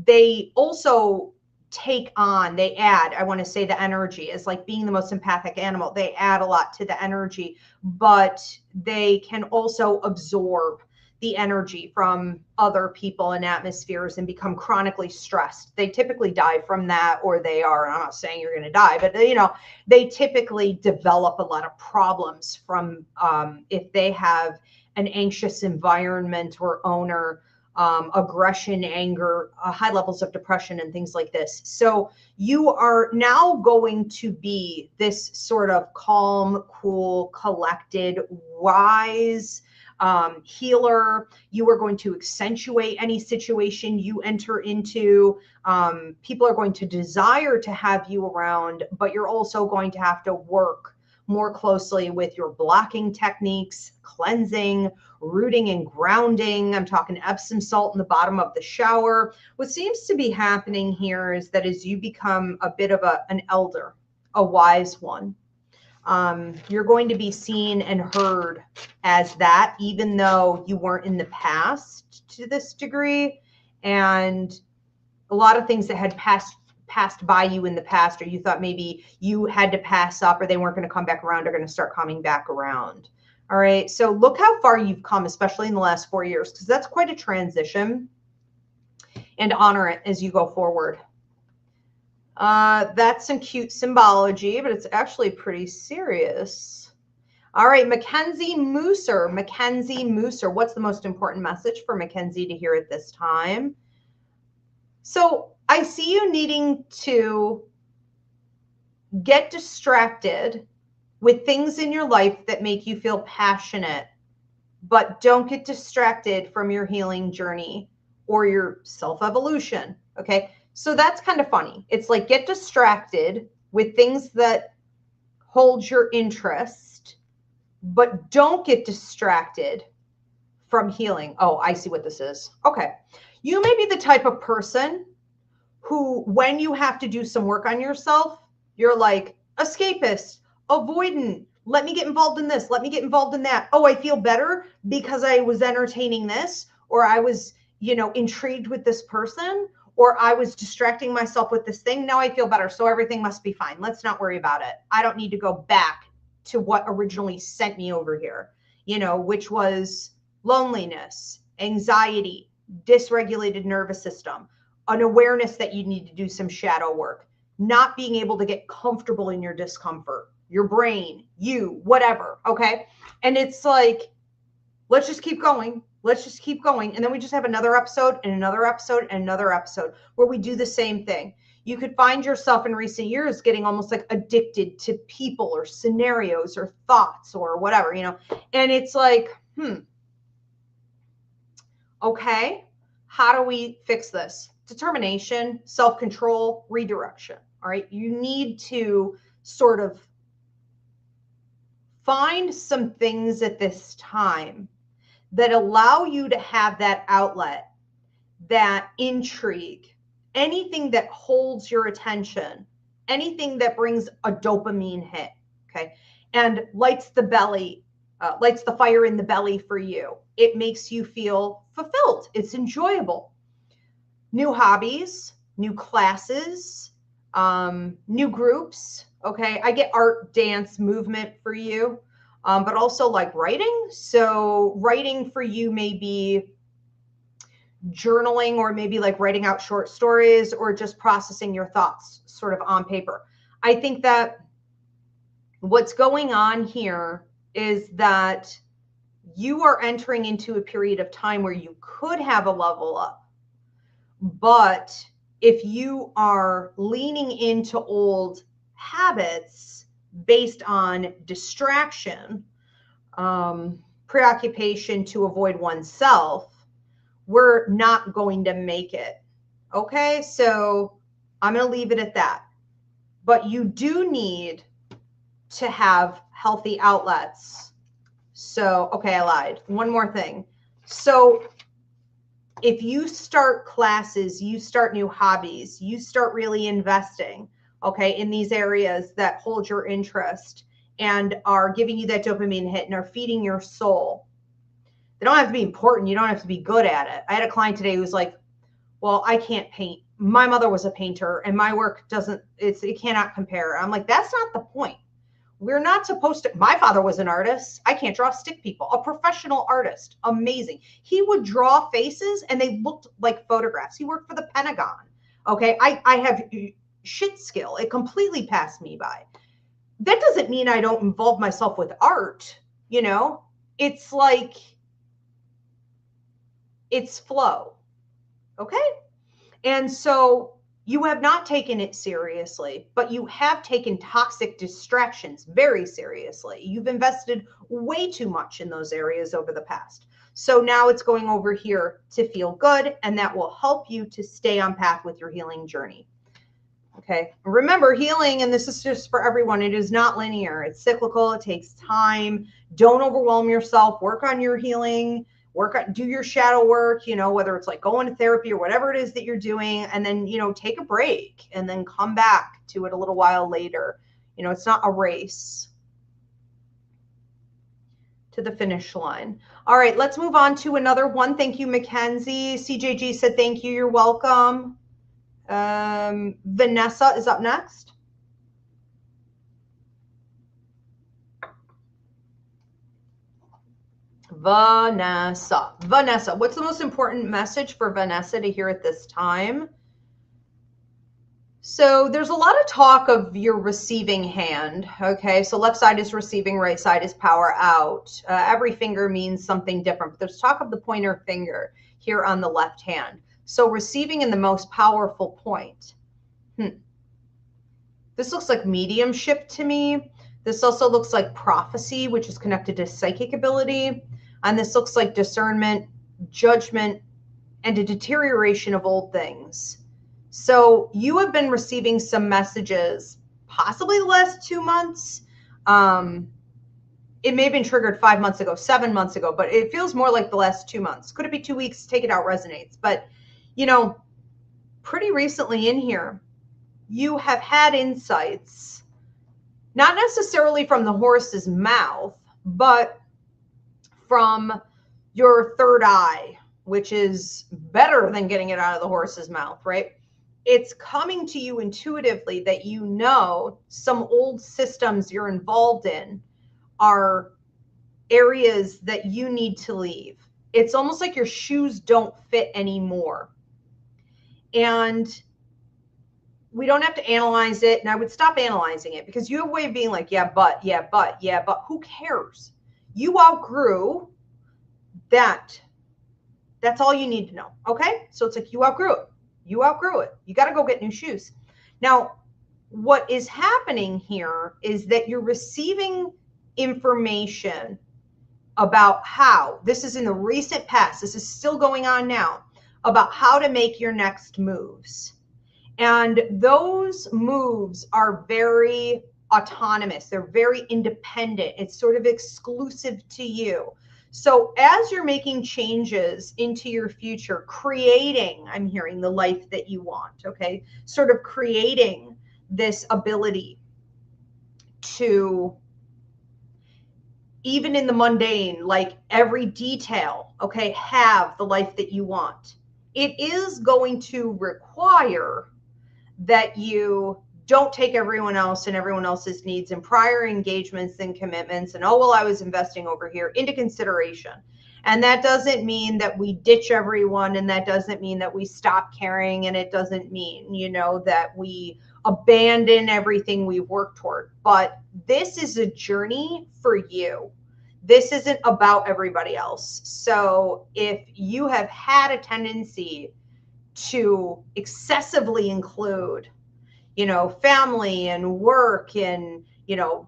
They also take on, they add, I want to say the energy is like being the most empathic animal. They add a lot to the energy, but they can also absorb the energy from other people and atmospheres and become chronically stressed. They typically die from that, or they are, I'm not saying you're going to die, but you know, they typically develop a lot of problems from if they have an anxious environment or owner, aggression, anger, high levels of depression, and things like this. So you are now going to be this sort of calm, cool, collected, wise healer. You are going to accentuate any situation you enter into. People are going to desire to have you around, but you're also going to have to work more closely with your blocking techniques, cleansing, rooting and grounding. I'm talking Epsom salt in the bottom of the shower. What seems to be happening here is that as you become a bit of an elder, a wise one, you're going to be seen and heard as that, even though you weren't in the past to this degree. And a lot of things that had passed by you in the past, or you thought maybe you had to pass up or they weren't going to come back around, are going to start coming back around. All right. So look how far you've come, especially in the last 4 years, because that's quite a transition, and honor it as you go forward. That's some cute symbology, but it's actually pretty serious. All right. Mackenzie Mooser. Mackenzie Mooser. What's the most important message for Mackenzie to hear at this time? So I see you needing to get distracted with things in your life that make you feel passionate, but don't get distracted from your healing journey or your self-evolution. Okay. So that's kind of funny. It's like, get distracted with things that hold your interest, but don't get distracted from healing. Oh, I see what this is. Okay. You may be the type of person who, when you have to do some work on yourself, you're like escapist, avoidant. Let me get involved in this. Let me get involved in that. Oh, I feel better because I was entertaining this, or I was, you know, intrigued with this person, or I was distracting myself with this thing. Now I feel better. So everything must be fine. Let's not worry about it. I don't need to go back to what originally sent me over here, you know, which was loneliness, anxiety, dysregulated nervous system, an awareness that you need to do some shadow work, not being able to get comfortable in your discomfort, your brain, you, whatever. Okay. And it's like, let's just keep going. Let's just keep going. And then we just have another episode and another episode and another episode where we do the same thing. You could find yourself in recent years getting almost like addicted to people or scenarios or thoughts or whatever, you know, and it's like, okay, how do we fix this? Determination, self-control, redirection. All right. You need to sort of find some things at this time that allow you to have that outlet, that intrigue, anything that holds your attention anything that brings a dopamine hit, okay, and lights the belly, lights the fire in the belly for you. It makes you feel fulfilled. It's enjoyable. New hobbies, new classes, new groups. Okay, I get art, dance, movement for you, but also like writing. So writing for you may be journaling, or maybe like writing out short stories, or just processing your thoughts sort of on paper. I think that what's going on here is that you are entering into a period of time where you could have a level up. But if you are leaning into old habits based on distraction, preoccupation to avoid oneself, we're not going to make it. Okay, so I'm going to leave it at that. But you do need to have healthy outlets. So, okay, I lied. One more thing. So if you start classes, you start new hobbies, you start really investing, okay, in these areas that hold your interest and are giving you that dopamine hit and are feeding your soul. They don't have to be important. You don't have to be good at it. I had a client today who's like, well, I can't paint. My mother was a painter and my work it cannot compare. I'm like, that's not the point. We're not supposed to. My father was an artist. I can't draw stick people. A professional artist. Amazing. He would draw faces and they looked like photographs. He worked for the Pentagon. Okay. I have shit skill. It completely passed me by. That doesn't mean I don't involve myself with art. You know, it's like, it's flow. Okay. And so you have not taken it seriously, but you have taken toxic distractions very seriously. You've invested way too much in those areas over the past. So now it's going over here to feel good, and that will help you to stay on path with your healing journey. Okay. Remember, healing, and this is just for everyone, it is not linear. It's cyclical. It takes time. Don't overwhelm yourself. Work on your healing. Do your shadow work, you know, whether it's like going to therapy or whatever it is that you're doing, and then, you know, take a break and then come back to it a little while later. You know, it's not a race to the finish line. All right, let's move on to another one. Thank you, Mackenzie. CJG said, thank you. You're welcome. Vanessa is up next. Vanessa, what's the most important message for Vanessa to hear at this time? So there's a lot of talk of your receiving hand. Okay, so left side is receiving, right side is power out. Every finger means something different, but there's talk of the pointer finger here on the left hand. So receiving in the most powerful point. This looks like mediumship to me. This also looks like prophecy, which is connected to psychic ability. And this looks like discernment, judgment, and a deterioration of old things. So you have been receiving some messages, possibly the last 2 months. It may have been triggered 5 months ago, 7 months ago, but it feels more like the last 2 months. Could it be 2 weeks? Take it out, resonates. But, you know, pretty recently in here, you have had insights, not necessarily from the horse's mouth, but from your third eye, which is better than getting it out of the horse's mouth, right? It's coming to you intuitively that you know some old systems you're involved in are areas that you need to leave. It's almost like your shoes don't fit anymore. And we don't have to analyze it. And I would stop analyzing it, because you have a way of being like, yeah, but who cares? You outgrew that. That's all you need to know. Okay. So it's like, you outgrew it. You outgrew it. You got to go get new shoes. Now, what is happening here is that you're receiving information about how, this is in the recent past, this is still going on now, about how to make your next moves. And those moves are very autonomous. They're very independent. It's sort of exclusive to you. So as you're making changes into your future, creating, I'm hearing, the life that you want, okay? Sort of creating this ability to, even in the mundane, like every detail, okay, have the life that you want. It is going to require that you don't take everyone else and everyone else's needs and prior engagements and commitments and, oh, well, I was investing over here, into consideration. And that doesn't mean that we ditch everyone, and that doesn't mean that we stop caring, and it doesn't mean, you know, that we abandon everything we've worked toward. But this is a journey for you. This isn't about everybody else. So if you have had a tendency to excessively include, you know, family and work and, you know,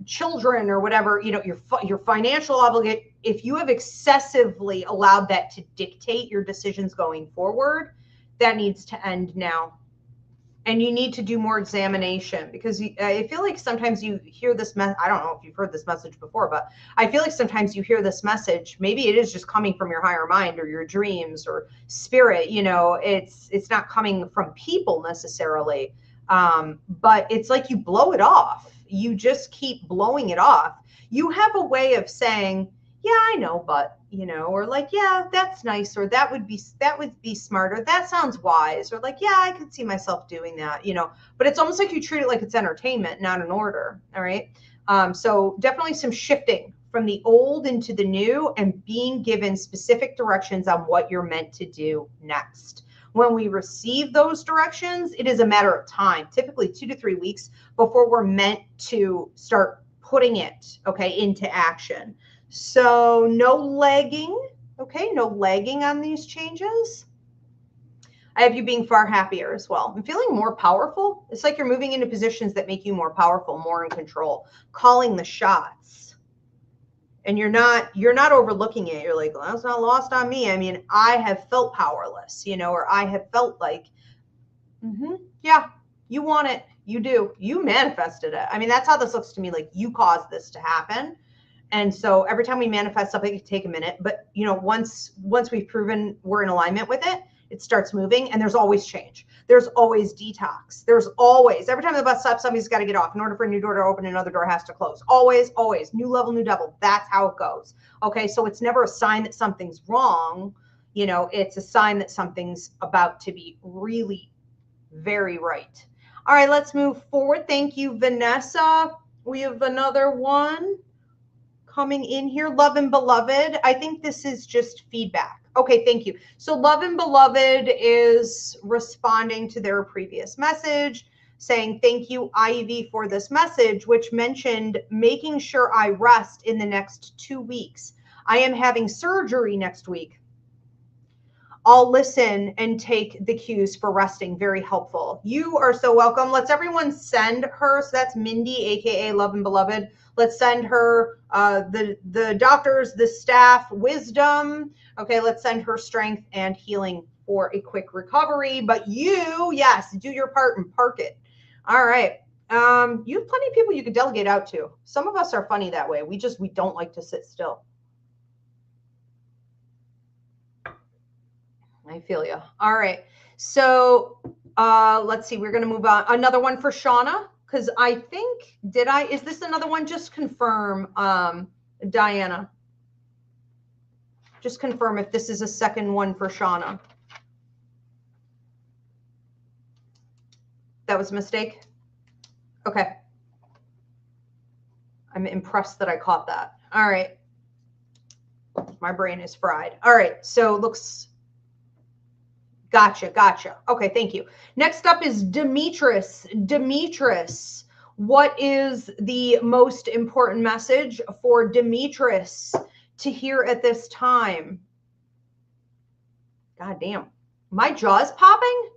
children or whatever, you know, your financial obligation, if you have excessively allowed that to dictate your decisions going forward, that needs to end now. And you need to do more examination, because I feel like sometimes you hear this I don't know if you've heard this message before, but I feel like sometimes you hear this message, maybe it is just coming from your higher mind or your dreams or spirit, you know, it's not coming from people necessarily. But it's like you blow it off. You just keep blowing it off. You have a way of saying, yeah, I know, but, you know, or like, yeah, that's nice, or that would be smart, or that sounds wise, or like, yeah, I could see myself doing that, you know, but it's almost like you treat it like it's entertainment, not an order. All right. So definitely some shifting from the old into the new, and being given specific directions on what you're meant to do next. When we receive those directions, it is a matter of time, typically 2 to 3 weeks, before we're meant to start putting it, okay, into action. So no lagging, okay, no lagging on these changes. I have you being far happier as well. I'm feeling more powerful. It's like you're moving into positions that make you more powerful, more in control, calling the shots. And you're not overlooking it. You're like, well, that's not lost on me. I mean, I have felt powerless, you know, or I have felt like, yeah, you want it. You do. You manifested it. I mean, that's how this looks to me. Like, you caused this to happen. And so every time we manifest something, it can take a minute. But, you know, once we've proven we're in alignment with it, it starts moving, and there's always change. There's always detox. There's always, every time the bus stops, somebody's got to get off. In order for a new door to open, another door has to close. Always, always. New level, new devil. That's how it goes. Okay, so it's never a sign that something's wrong. You know, it's a sign that something's about to be really very right. All right, let's move forward. Thank you, Vanessa. We have another one coming in here. Love and Beloved. I think this is just feedback. Okay, thank you. So Love and Beloved is responding to their previous message, saying, thank you, Ivy, for this message, which mentioned making sure I rest in the next 2 weeks. I am having surgery next week. I'll listen and take the cues for resting. Very helpful. You are so welcome. Let's everyone send her. So that's Mindy, aka Love and Beloved. Let's send her the doctors, the staff, wisdom. Okay, let's send her strength and healing for a quick recovery. But you, yes, do your part and park it. All right. You have plenty of people you could delegate out to. Some of us are funny that way. We don't like to sit still. I feel you. All right. So let's see. We're going to move on. Another one for Shauna, because I think, is this another one? Just confirm, Diana. Just confirm if this is a second one for Shauna. That was a mistake? Okay. I'm impressed that I caught that. All right. My brain is fried. All right. So looks... Gotcha. Okay, thank you. Next up is Demetrius. Demetrius, what is the most important message for Demetrius to hear at this time? God damn. My jaw's popping?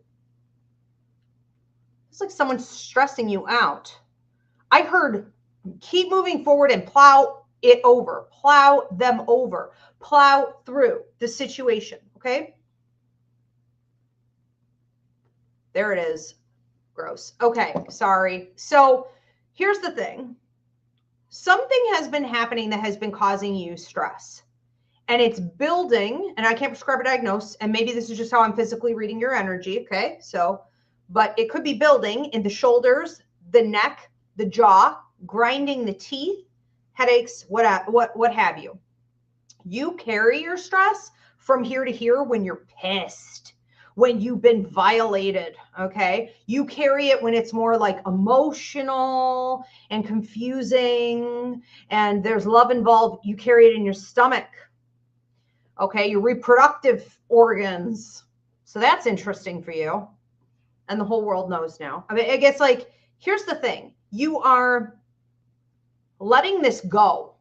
It's like someone's stressing you out. I heard keep moving forward and plow it over. Plow them over. Plow through the situation, okay? There it is. Gross. Okay, sorry. So here's the thing. Something has been happening that has been causing you stress. And it's building, and I can't prescribe a diagnosis, and maybe this is just how I'm physically reading your energy, okay? So but it could be building in the shoulders, the neck, the jaw, grinding the teeth, headaches, what have you. You carry your stress from here to here when you're pissed, when you've been violated, okay? You carry it when it's more like emotional and confusing and there's love involved. You carry it in your stomach, okay? Your reproductive organs. So that's interesting for you. And the whole world knows now. I mean, I guess, like, here's the thing. You are letting this go.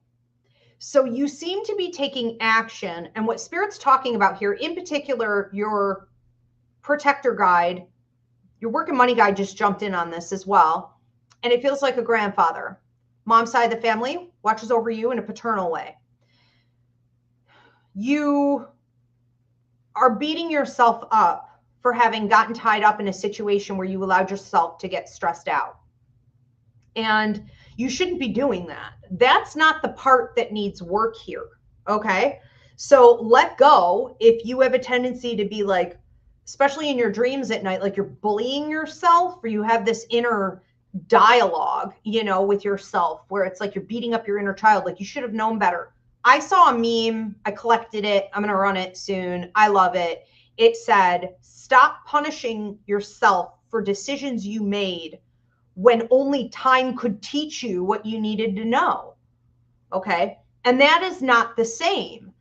So you seem to be taking action. And what Spirit's talking about here, in particular, your protector guide, your work and money guide just jumped in on this as well. And it feels like a grandfather. Mom's side of the family watches over you in a paternal way. You are beating yourself up for having gotten tied up in a situation where you allowed yourself to get stressed out. And you shouldn't be doing that. That's not the part that needs work here, okay? So let go if you have a tendency to be like, especially in your dreams at night, like you're bullying yourself, or you have this inner dialogue, you know, with yourself where it's like you're beating up your inner child, like you should have known better. I saw a meme, I collected it, I'm gonna run it soon, I love it. It said, stop punishing yourself for decisions you made when only time could teach you what you needed to know, okay? And that is not the same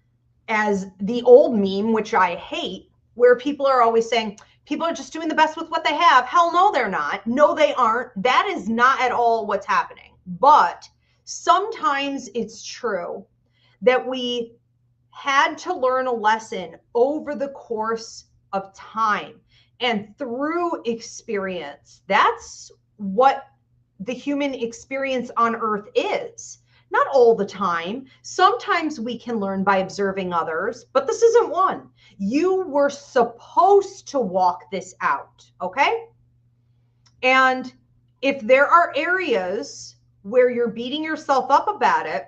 as the old meme, which I hate, where people are always saying, people are just doing the best with what they have. Hell no, they're not. No, they aren't. That is not at all what's happening. But sometimes it's true that we had to learn a lesson over the course of time and through experience. That's what the human experience on earth is. Not all the time. Sometimes we can learn by observing others, but this isn't one. You were supposed to walk this out, okay? And if there are areas where you're beating yourself up about it,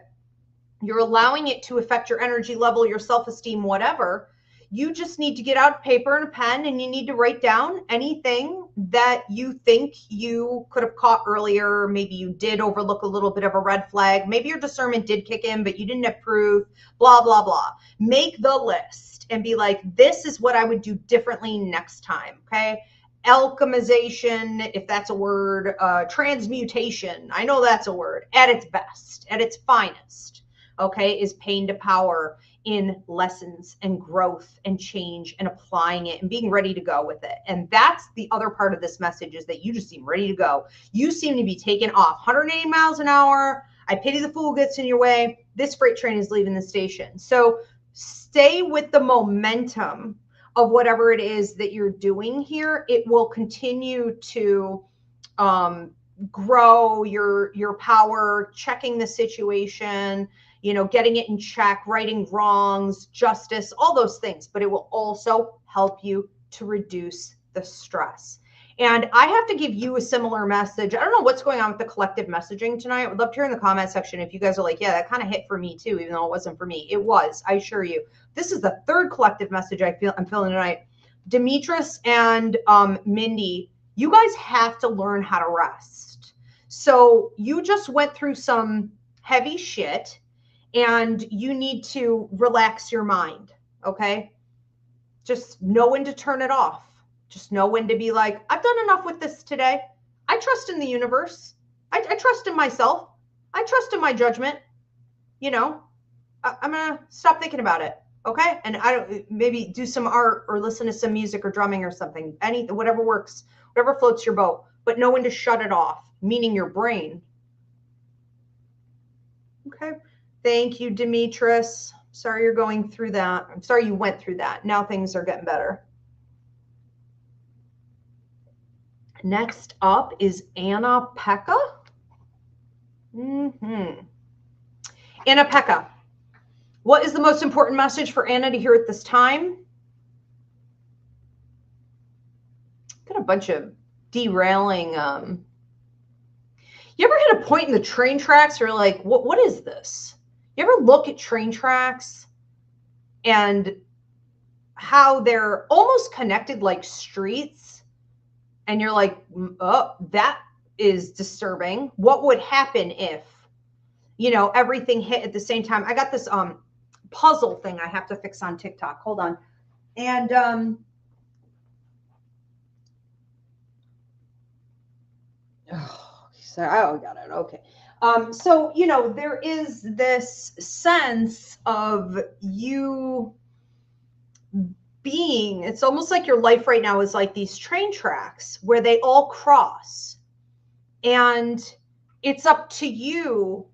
you're allowing it to affect your energy level, your self-esteem, whatever, you just need to get out paper and a pen and you need to write down anything that you think you could have caught earlier. Maybe you did overlook a little bit of a red flag. Maybe your discernment did kick in, but you didn't have proof, blah, blah, blah. Make the list and be like, this is what I would do differently next time, okay? Alchemization, if that's a word, transmutation, I know that's a word, at its best, at its finest, okay, is pain to power in lessons and growth and change and applying it and being ready to go with it. And that's the other part of this message, is that you just seem ready to go. You seem to be taking off 180 miles an hour. I pity the fool who gets in your way. This freight train is leaving the station. So stay with the momentum of whatever it is that you're doing here. It will continue to grow your power, checking the situation, you know, getting it in check, righting wrongs, justice, all those things. But it will also help you to reduce the stress. And I have to give you a similar message. I don't know what's going on with the collective messaging tonight. I would love to hear in the comment section if you guys are like, yeah, that kind of hit for me too, even though it wasn't for me. It was, I assure you. This is the third collective message I'm feeling tonight. Demetris and Mindy, you guys have to learn how to rest. So you just went through some heavy shit, and you need to relax your mind, okay? Just know when to turn it off. Just know when to be like, I've done enough with this today. I trust in the universe. I trust in myself. I trust in my judgment. You know, I'm going to stop thinking about it, okay? And maybe do some art or listen to some music or drumming or something. Whatever works, whatever floats your boat. But know when to shut it off, meaning your brain. Okay. Thank you, Demetris. Sorry you're going through that. I'm sorry you went through that. Now things are getting better. Next up is Anna Pekka. Anna Pekka. What is the most important message for Anna to hear at this time? Got a bunch of derailing. You ever hit a point in the train tracks where you're like, what is this? You ever look at train tracks and how they're almost connected like streets, And you're like, oh, that is disturbing. What would happen if, you know, everything hit at the same time? I got this puzzle thing I have to fix on TikTok. Hold on. And I got it. Okay. So, you know, there is this sense of you being, it's almost like your life right now is like these train tracks where they all cross. And it's up to you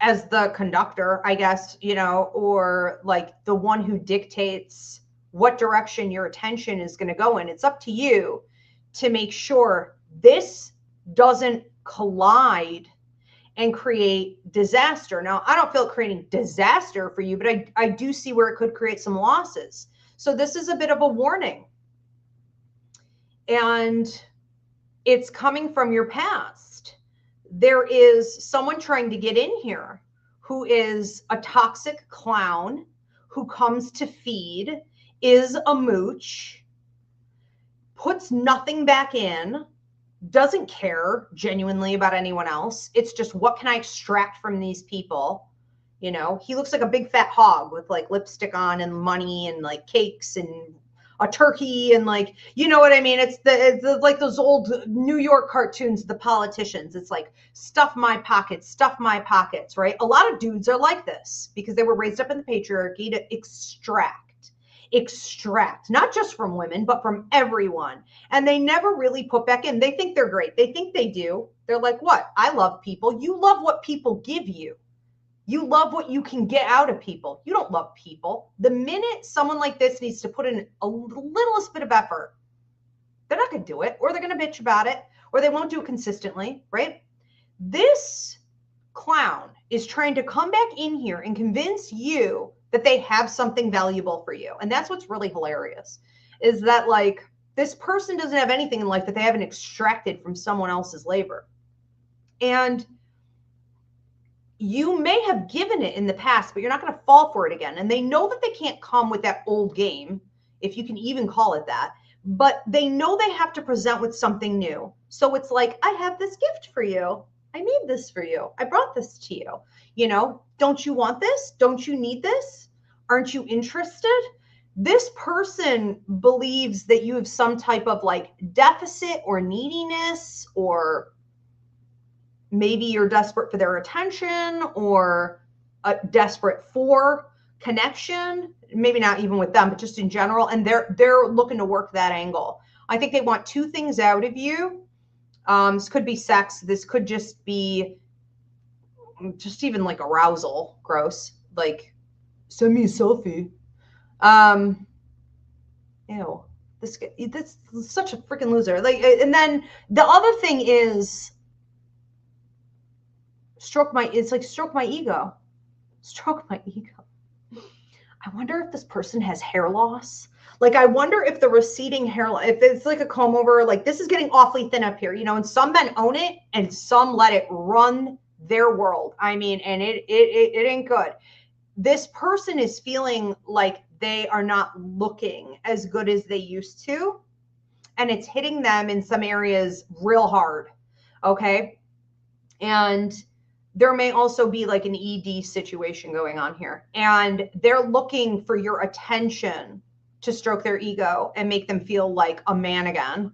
as the conductor, I guess, you know, or like the one who dictates what direction your attention is going to go in. It's up to you to make sure this doesn't collide and create disaster. Now, I don't feel it creating disaster for you, but I do see where it could create some losses. So this is a bit of a warning. And it's coming from your past. There is someone trying to get in here who is a toxic clown who comes to feed, is a mooch, puts nothing back in, doesn't care genuinely about anyone else. It's just, what can I extract from these people? You know, he looks like a big fat hog with like lipstick on and money and like cakes and a turkey and like, you know what I mean? It's like those old New York cartoons, the politicians. It's like, stuff my pockets, right? A lot of dudes are like this because they were raised up in the patriarchy to extract, not just from women, but from everyone. And they never really put back in. They think they're great. They think they do. They're like, what? I love people. You love what people give you. You love what you can get out of people. You don't love people. The minute someone like this needs to put in a littlest bit of effort, they're not going to do it, or they're going to bitch about it, or they won't do it consistently, right? This clown is trying to come back in here and convince you that they have something valuable for you. And that's what's really hilarious, is that like this person doesn't have anything in life that they haven't extracted from someone else's labor. And you may have given it in the past, but you're not going to fall for it again. And they know that they can't come with that old game, if you can even call it that, but they know they have to present with something new. So it's like, I have this gift for you. I made this for you. I brought this to you. You know, don't you want this? Don't you need this? Aren't you interested? This person believes that you have some type of like deficit or neediness, or maybe you're desperate for their attention, or desperate for connection, maybe not even with them, but just in general. And they're looking to work that angle. I think they want two things out of you. This could be sex. This could just be just even like arousal. Gross. Like, send me a selfie. Ew. This is such a freaking loser. Like, and then the other thing is, stroke my ego. Stroke my ego. I wonder if this person has hair loss. Like, I wonder if the receding hairline, if it's like a comb over, like this is getting awfully thin up here, you know, and some men own it and some let it run their world. I mean, and it ain't good. This person is feeling like they are not looking as good as they used to. And it's hitting them in some areas real hard. Okay. And there may also be like an ED situation going on here, and they're looking for your attention to stroke their ego and make them feel like a man again.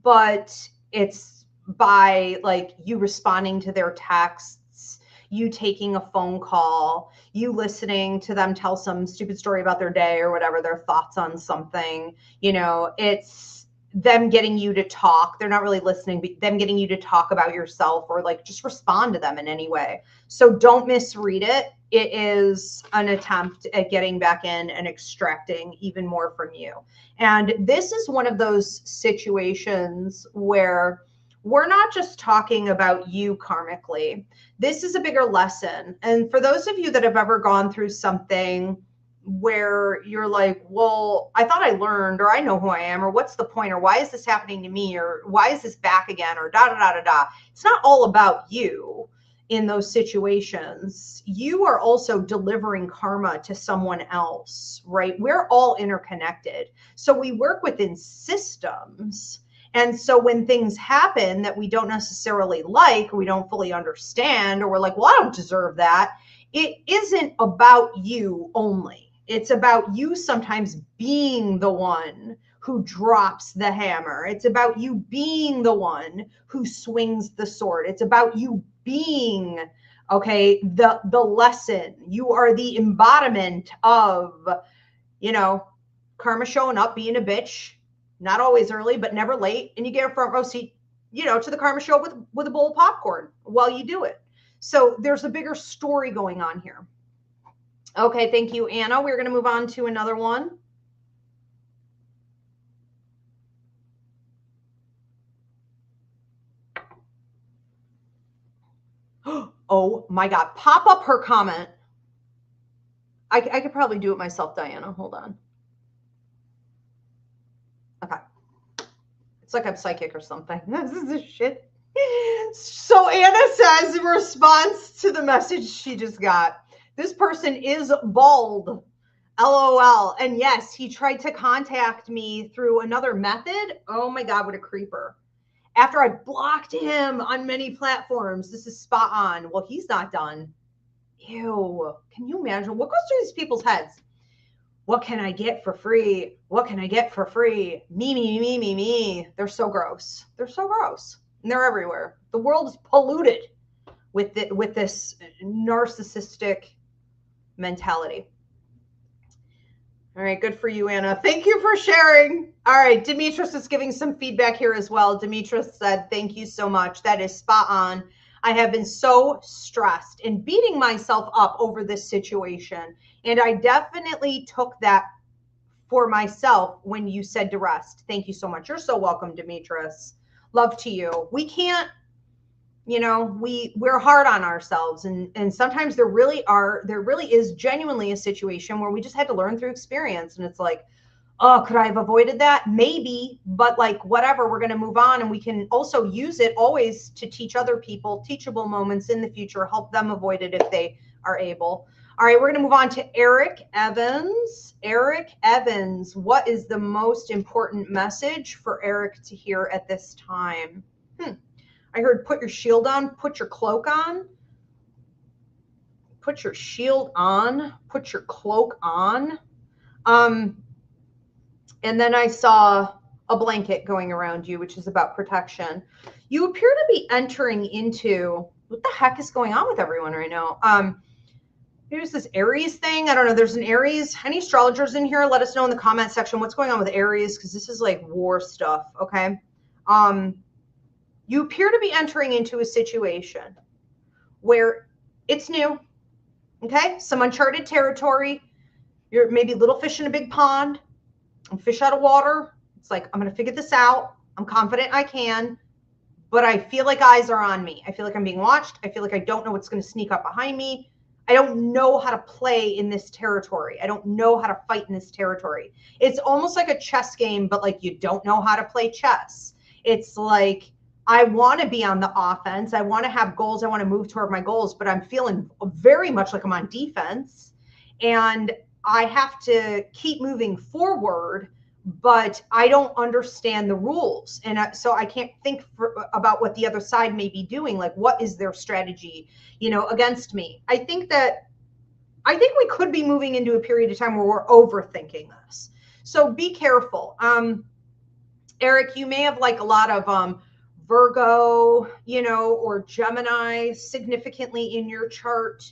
But it's by like you responding to their texts, you taking a phone call, you listening to them tell some stupid story about their day or whatever, their thoughts on something, you know, it's them getting you to talk. They're not really listening, but them getting you to talk about yourself or like just respond to them in any way. So don't misread it. It is an attempt at getting back in and extracting even more from you. And this is one of those situations where we're not just talking about you karmically. This is a bigger lesson. And for those of you that have ever gone through something where you're like, well, I thought I learned, or I know who I am, or what's the point, or why is this happening to me, or why is this back again, or da da da da da. It's not all about you. in those situations, you are also delivering karma to someone else, right? We're all interconnected. So we work within systems. And so when things happen that we don't necessarily like, we don't fully understand, or we're like, well, I don't deserve that. It isn't about you only. It's about you sometimes being the one who drops the hammer. It's about you being the one who swings the sword. It's about you being, okay, the lesson. You are the embodiment of, you know, karma showing up, being a bitch, not always early, but never late. And you get a front row seat, you know, to the karma show with a bowl of popcorn while you do it. So there's a bigger story going on here. Okay, thank you, Anna. We're going to move on to another one. Oh my God, pop up her comment. I could probably do it myself, Diana. Hold on. Okay. It's like I'm psychic or something. This is a shit. So Anna says in response to the message she just got, this person is bald. LOL. And yes, he tried to contact me through another method. Oh my God, what a creeper. After I blocked him on many platforms. This is spot on. Well, he's not done. Ew. Can you imagine what goes through these people's heads? What can I get for free? What can I get for free? Me. They're so gross. They're so gross. And they're everywhere. The world is polluted with this narcissistic mentality. All right, good for you, Anna. Thank you for sharing. All right, Demetrius is giving some feedback here as well. Demetrius said, thank you so much. That is spot on. I have been so stressed and beating myself up over this situation. And I definitely took that for myself when you said to rest. Thank you so much. You're so welcome, Demetrius. Love to you. We can't, you know, we're hard on ourselves. And sometimes there really is genuinely a situation where we just had to learn through experience. And it's like, oh, could I have avoided that? Maybe, but like, whatever, we're going to move on. And we can also use it always to teach other people teachable moments in the future, help them avoid it if they are able. All right, we're going to move on to Eric Evans. Eric Evans, what is the most important message for Eric to hear at this time? I heard put your shield on, put your cloak on. Put your shield on, put your cloak on. And then I saw a blanket going around you, which is about protection. You appear to be entering into, what the heck is going on with everyone right now? Here's this Aries thing. I don't know. There's an Aries. Any astrologers in here? Let us know in the comment section what's going on with Aries, because this is like war stuff, okay? You appear to be entering into a situation where it's new, okay? Some uncharted territory. You're maybe little fish in a big pond. Fish out of water. It's like, I'm going to figure this out. I'm confident I can, but I feel like eyes are on me. I feel like I'm being watched. I feel like I don't know what's going to sneak up behind me. I don't know how to play in this territory. I don't know how to fight in this territory. It's almost like a chess game, but like you don't know how to play chess. It's like, I want to be on the offense. I want to have goals. I want to move toward my goals, but I'm feeling very much like I'm on defense. And I have to keep moving forward, but I don't understand the rules. And so I can't think about what the other side may be doing. Like, what is their strategy, you know, against me? I think we could be moving into a period of time where we're overthinking this. So be careful. Eric, you may have like a lot of Virgo, you know, or Gemini significantly in your chart.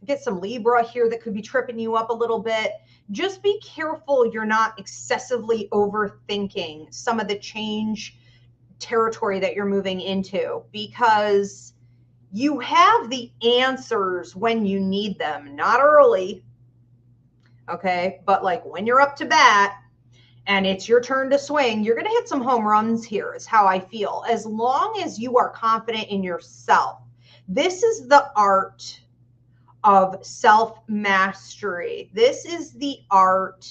Get some Libra here that could be tripping you up a little bit. Just be careful you're not excessively overthinking some of the change territory that you're moving into, because you have the answers when you need them, not early, okay? But like when you're up to bat and it's your turn to swing, you're going to hit some home runs here is how I feel. As long as you are confident in yourself. This is the art of self-mastery. This is the art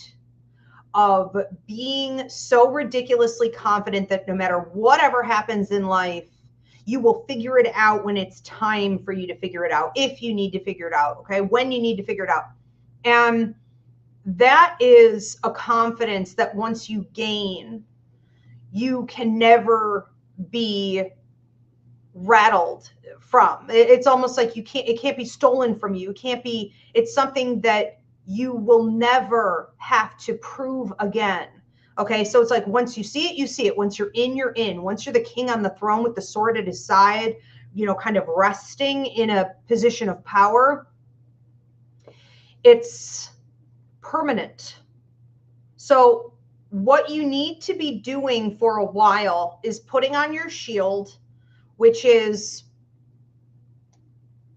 of being so ridiculously confident that no matter whatever happens in life, You will figure it out when it's time for you to figure it out, if you need to figure it out, okay? When you need to figure it out. And that is a confidence that once you gain, you can never be rattled from. It's almost like it can't be stolen from you. It can't be, it's something that you will never have to prove again. Okay, so it's like once you see it, you see it. Once you're in, you're in. Once you're the king on the throne with the sword at his side, you know, kind of resting in a position of power, it's permanent. So what you need to be doing for a while is putting on your shield, which is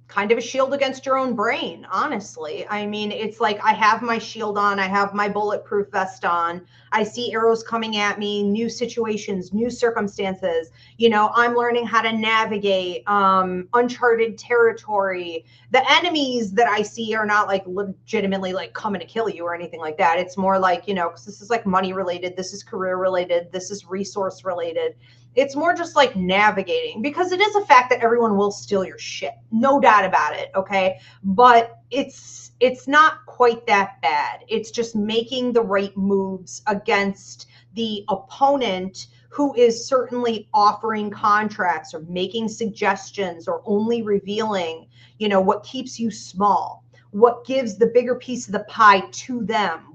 kind of a shield against your own brain, honestly. I mean, it's like I have my shield on, I have my bulletproof vest on, I see arrows coming at me, new situations, new circumstances. You know, I'm learning how to navigate uncharted territory. The enemies that I see are not like legitimately like coming to kill you or anything like that. It's more like, you know, because this is like money related, this is career related, this is resource related. It's more just like navigating, because it is a fact that everyone will steal your shit. No doubt about it, okay? But it's not quite that bad. It's just making the right moves against the opponent who is certainly offering contracts or making suggestions or only revealing, you know, what keeps you small, what gives the bigger piece of the pie to them.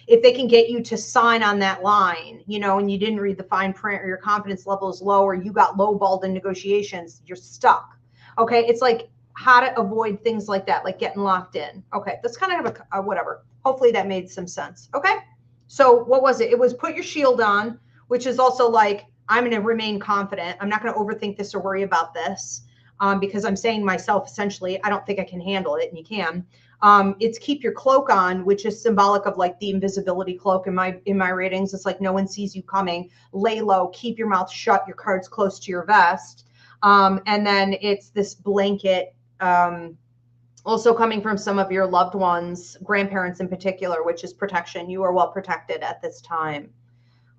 If they can get you to sign on that line, you know, and you didn't read the fine print, or your confidence level is low, or you got lowballed in negotiations, you're stuck. Okay, it's like how to avoid things like that, like getting locked in. Okay, that's kind of a whatever. Hopefully that made some sense. Okay, so what was it? It was put your shield on, which is also like, I'm going to remain confident. I'm not going to overthink this or worry about this, because I'm saying to myself, essentially, I don't think I can handle it, and you can. It's keep your cloak on, which is symbolic of like the invisibility cloak in my readings. It's like no one sees you coming. Lay low, keep your mouth shut, your cards close to your vest. And then it's this blanket, also coming from some of your loved ones, grandparents in particular, which is protection. You are well protected at this time.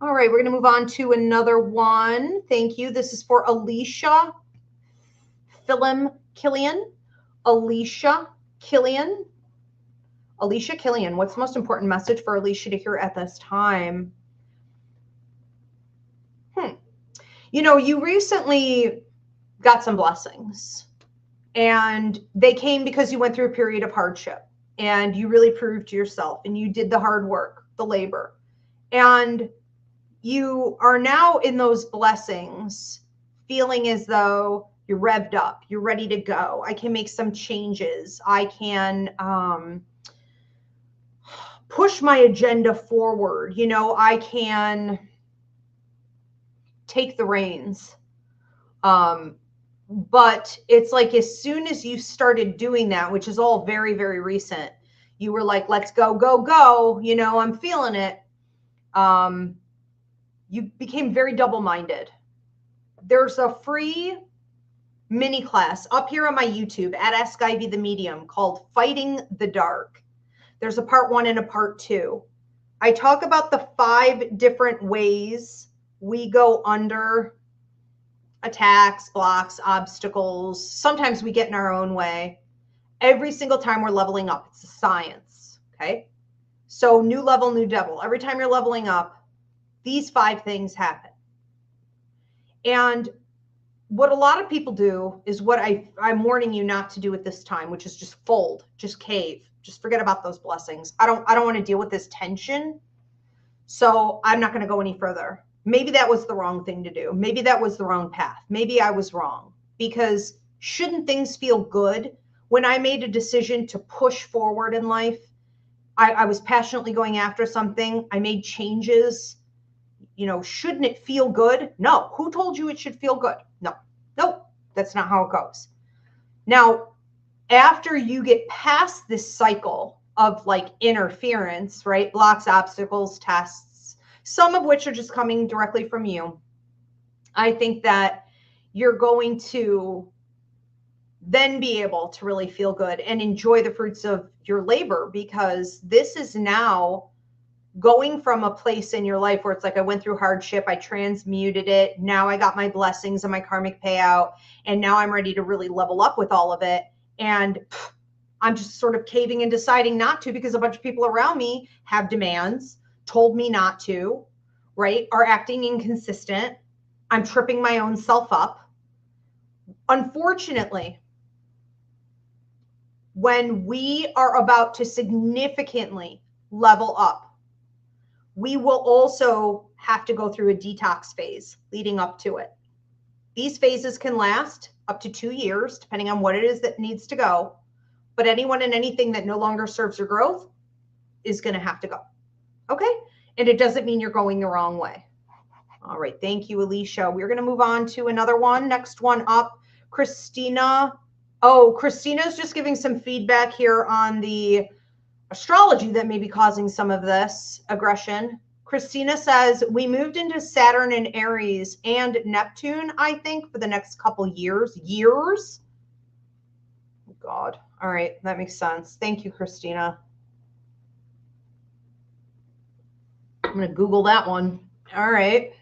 All right, we're going to move on to another one. Thank you. This is for Alicia Killian. Alicia Killian, what's the most important message for Alicia to hear at this time? You know, you recently got some blessings, and they came because you went through a period of hardship, and you really proved to yourself, and you did the hard work, the labor, and you are now in those blessings feeling as though you're revved up, you're ready to go. I can make some changes. I can push my agenda forward. You know, I can take the reins. But it's like as soon as you started doing that, which is all very, very recent, you were like, let's go, go, go. You know, I'm feeling it. You became very double-minded. There's a free mini class up here on my YouTube at Ask Ivy the Medium called Fighting the Dark. There's a part 1 and a part 2. I talk about the 5 different ways we go under attacks, blocks, obstacles. Sometimes we get in our own way. Every single time we're leveling up, it's a science, okay? So new level, new devil. Every time you're leveling up, these 5 things happen. And what a lot of people do is what I'm warning you not to do at this time, which is just fold, just cave, just forget about those blessings. I don't want to deal with this tension, so I'm not going to go any further. Maybe that was the wrong thing to do. Maybe that was the wrong path. Maybe I was wrong, because shouldn't things feel good? When I made a decision to push forward in life, I was passionately going after something. I made changes. You know, shouldn't it feel good? No. Who told you it should feel good? No. Nope. That's not how it goes. Now, after you get past this cycle of like interference, right? Blocks, obstacles, tests, some of which are just coming directly from you, I think that you're going to then be able to really feel good and enjoy the fruits of your labor, because this is now going from a place in your life where it's like, I went through hardship, I transmuted it, now I got my blessings and my karmic payout, and now I'm ready to really level up with all of it. And I'm just sort of caving and deciding not to because a bunch of people around me have demands, told me not to, right? Are acting inconsistent. I'm tripping my own self up. Unfortunately, when we are about to significantly level up, we will also have to go through a detox phase leading up to it. These phases can last up to 2 years, depending on what it is that needs to go. But anyone and anything that no longer serves your growth is going to have to go. Okay? And it doesn't mean you're going the wrong way. All right. Thank you, Alicia. We're going to move on to another one. Next one up, Christina. Oh, Christina's just giving some feedback here on the astrology that may be causing some of this aggression. Christina says, we moved into Saturn and Aries and Neptune, I think, for the next couple years. Years? Oh, God. All right. That makes sense. Thank you, Christina. I'm going to Google that one. All right.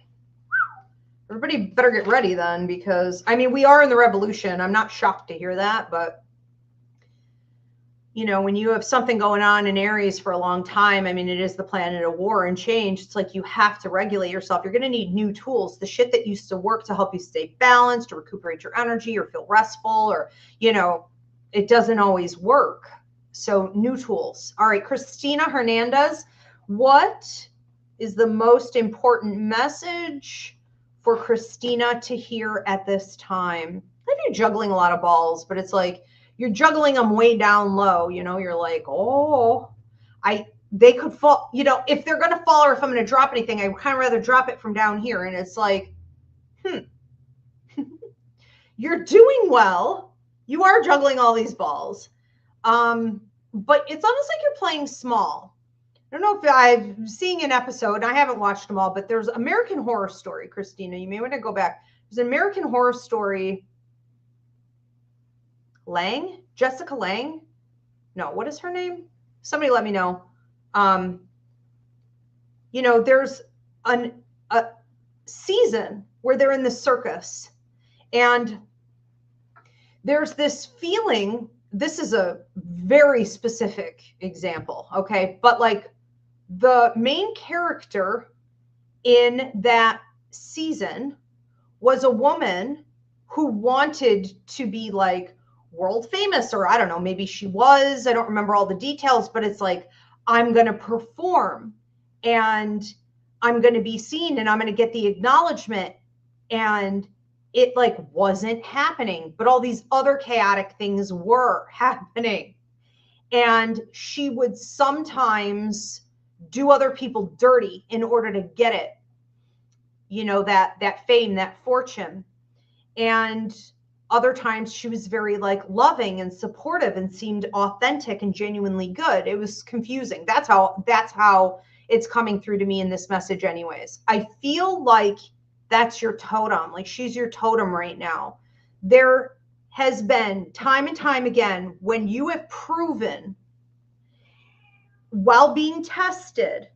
Everybody better get ready then, because, I mean, we are in the revolution. I'm not shocked to hear that, but you know, when you have something going on in Aries for a long time, I mean, it is the planet of war and change. It's like you have to regulate yourself. You're going to need new tools. The shit that used to work to help you stay balanced or recuperate your energy or feel restful or, you know, it doesn't always work. So new tools. All right, Christina Hernandez, what is the most important message for Christina to hear at this time? I know you're juggling a lot of balls, but it's like, you're juggling them way down low. You know, you're like, oh, they could fall, you know, if they're going to fall or if I'm going to drop anything, I would kind of rather drop it from down here. And it's like, you're doing well. You are juggling all these balls. But it's almost like you're playing small. I don't know if I'm seeing an episode, and I haven't watched them all, but there's American Horror Story, Christina. You may want to go back. There's an American Horror Story. Lang? Jessica Lang? No, what is her name? Somebody let me know. You know, there's a season where they're in the circus and there's this feeling, this is a very specific example, okay? But like the main character in that season was a woman who wanted to be like world famous, or I don't know, maybe she was, I don't remember all the details, but it's like, I'm going to perform and I'm going to be seen and I'm going to get the acknowledgement. And it like wasn't happening, but all these other chaotic things were happening. And she would sometimes do other people dirty in order to get it, you know, that fame, that fortune. And other times she was very like loving and supportive and seemed authentic and genuinely good. It was confusing. That's how it's coming through to me in this message anyways. I feel like that's your totem. Like she's your totem right now. There has been time and time again when you have proven while being tested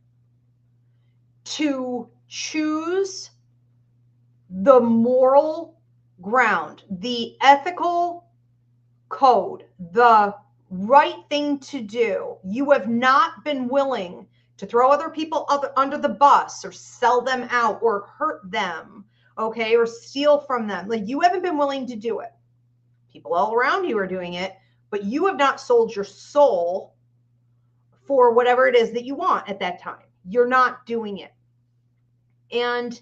to choose the moral ground, the ethical code, the right thing to do. You have not been willing to throw other people under the bus or sell them out or hurt them, okay, or steal from them. Like you haven't been willing to do it. People all around you are doing it, but you have not sold your soul for whatever it is that you want at that time. You're not doing it. And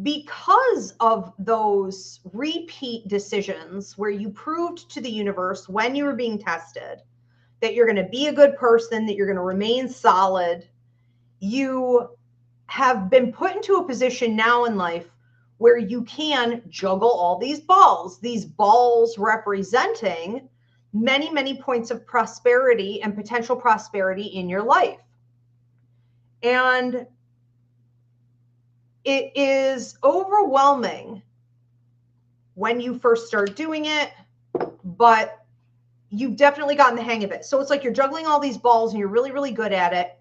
because of those repeat decisions where you proved to the universe when you were being tested that you're going to be a good person, that you're going to remain solid, you have been put into a position now in life where you can juggle all these balls representing many, many points of prosperity and potential prosperity in your life. And it is overwhelming when you first start doing it, but you've definitely gotten the hang of it. So it's like you're juggling all these balls and you're really, really good at it.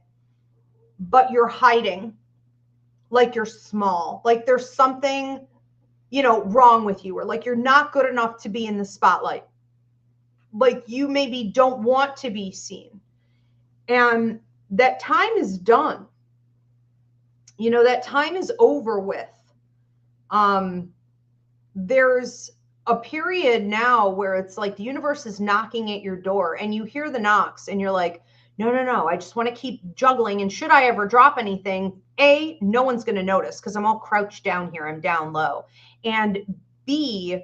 but you're hiding, like you're small, like there's something, you know, wrong with you, or like you're not good enough to be in the spotlight. Like you maybe don't want to be seen. And that time is done. You know, that time is over with. There's a period now where it's like the universe is knocking at your door and you hear the knocks and you're like, no, I just want to keep juggling. And should I ever drop anything, A, no one's going to notice because I'm all crouched down here. I'm down low. And B,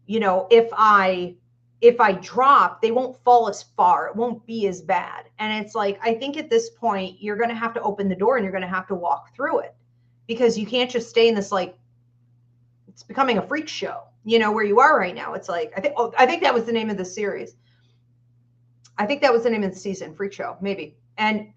you know, if I drop, they won't fall as far. It won't be as bad. And it's like, I think at this point, you're going to have to open the door and you're going to have to walk through it, because you can't just stay in this, like, it's becoming a freak show, you know, where you are right now. It's like, I think that was the name of the series. I think that was the name of the season, Freak Show, maybe. And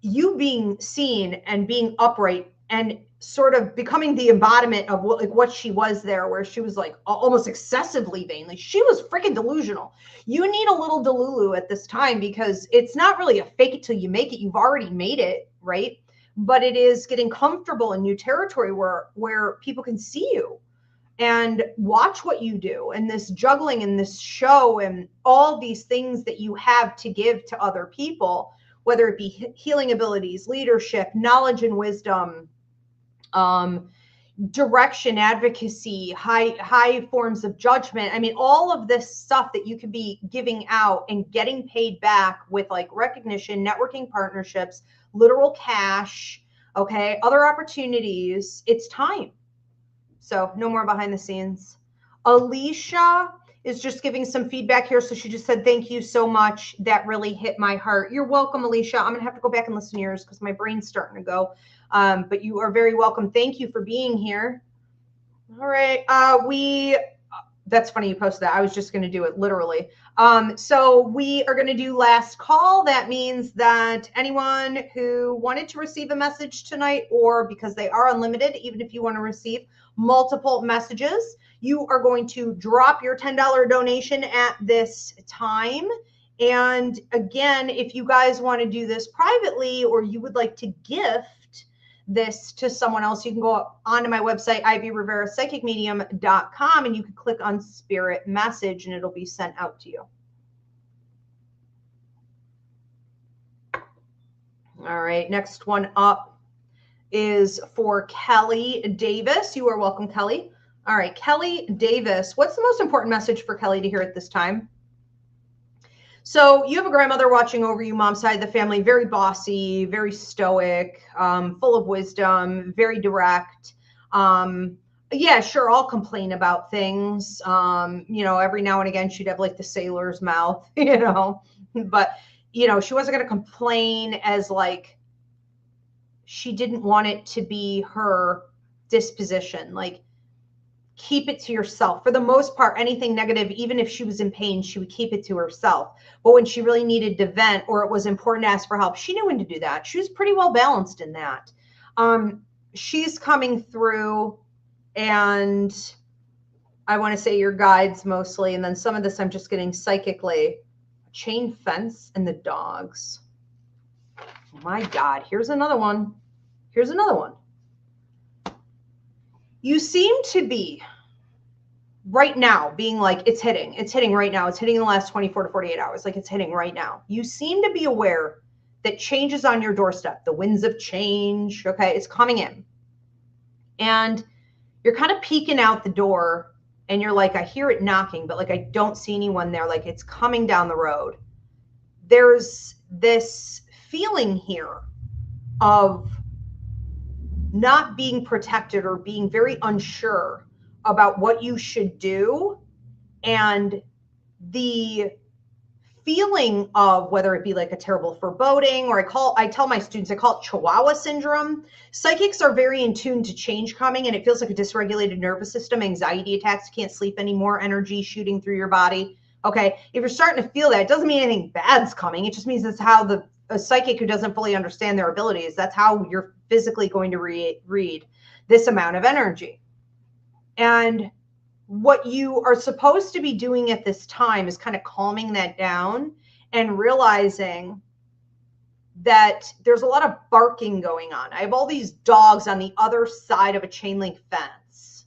you being seen and being upright and sort of becoming the embodiment of what she was there, where she was like almost excessively vain. Like she was freaking delusional. You need a little Delulu at this time, because it's not really a fake it till you make it. You've already made it, right? But it is getting comfortable in new territory where people can see you and watch what you do, and this juggling and this show and all these things that you have to give to other people, whether it be healing abilities, leadership, knowledge and wisdom, direction, advocacy, high forms of judgment. I mean, all of this stuff that you could be giving out and getting paid back with, like, recognition, networking, partnerships, literal cash, okay, other opportunities. It's time. So no more behind the scenes. Alicia is just giving some feedback here. So she just said, thank you so much. That really hit my heart. You're welcome, Alicia. I'm going to have to go back and listen to yours because my brain's starting to go. But you are very welcome. Thank you for being here. All right. That's funny you posted that. I was just going to do it literally. So we are going to do last call. That means that anyone who wanted to receive a message tonight, or because they are unlimited, even if you want to receive multiple messages, you are going to drop your $10 donation at this time. And again, if you guys want to do this privately, or you would like to gift this to someone else, you can go onto my website, Ivy Rivera Psychic Medium.com, and you can click on Spirit Message and it'll be sent out to you. All right, next one up is for Kelly Davis. You are welcome, Kelly. All right, Kelly Davis, what's the most important message for Kelly to hear at this time? So you have a grandmother watching over you, mom's side of the family, very bossy, very stoic, full of wisdom, very direct. Yeah, sure, I'll complain about things. You know, every now and again, she'd have like the sailor's mouth, you know, but, you know, she wasn't going to complain as like she didn't want it to be her disposition. Like, keep it to yourself. For the most part, anything negative, even if she was in pain, she would keep it to herself. But when she really needed to vent, or it was important to ask for help, she knew when to do that. She was pretty well balanced in that. She's coming through, and I want to say your guides mostly, and then some of this I'm just getting psychically. Chain fence and the dogs. My God, here's another one. Here's another one. You seem to be right now being like, it's hitting right now. It's hitting in the last 24 to 48 hours. Like, it's hitting right now. You seem to be aware that change is on your doorstep. The winds of change. Okay. It's coming in, and you're kind of peeking out the door, and you're like, I hear it knocking, but like, I don't see anyone there. Like, it's coming down the road. There's this feeling here of not being protected, or being very unsure about what you should do. And the feeling of whether it be like a terrible foreboding, or I tell my students, I call it Chihuahua syndrome. Psychics are very in tune to change coming, and it feels like a dysregulated nervous system, anxiety attacks, you can't sleep anymore, energy shooting through your body. Okay. If you're starting to feel that, it doesn't mean anything bad's coming. It just means it's how a psychic who doesn't fully understand their abilities, that's how you're physically going to read this amount of energy. And what you are supposed to be doing at this time is kind of calming that down and realizing that there's a lot of barking going on. I have all these dogs on the other side of a chain link fence.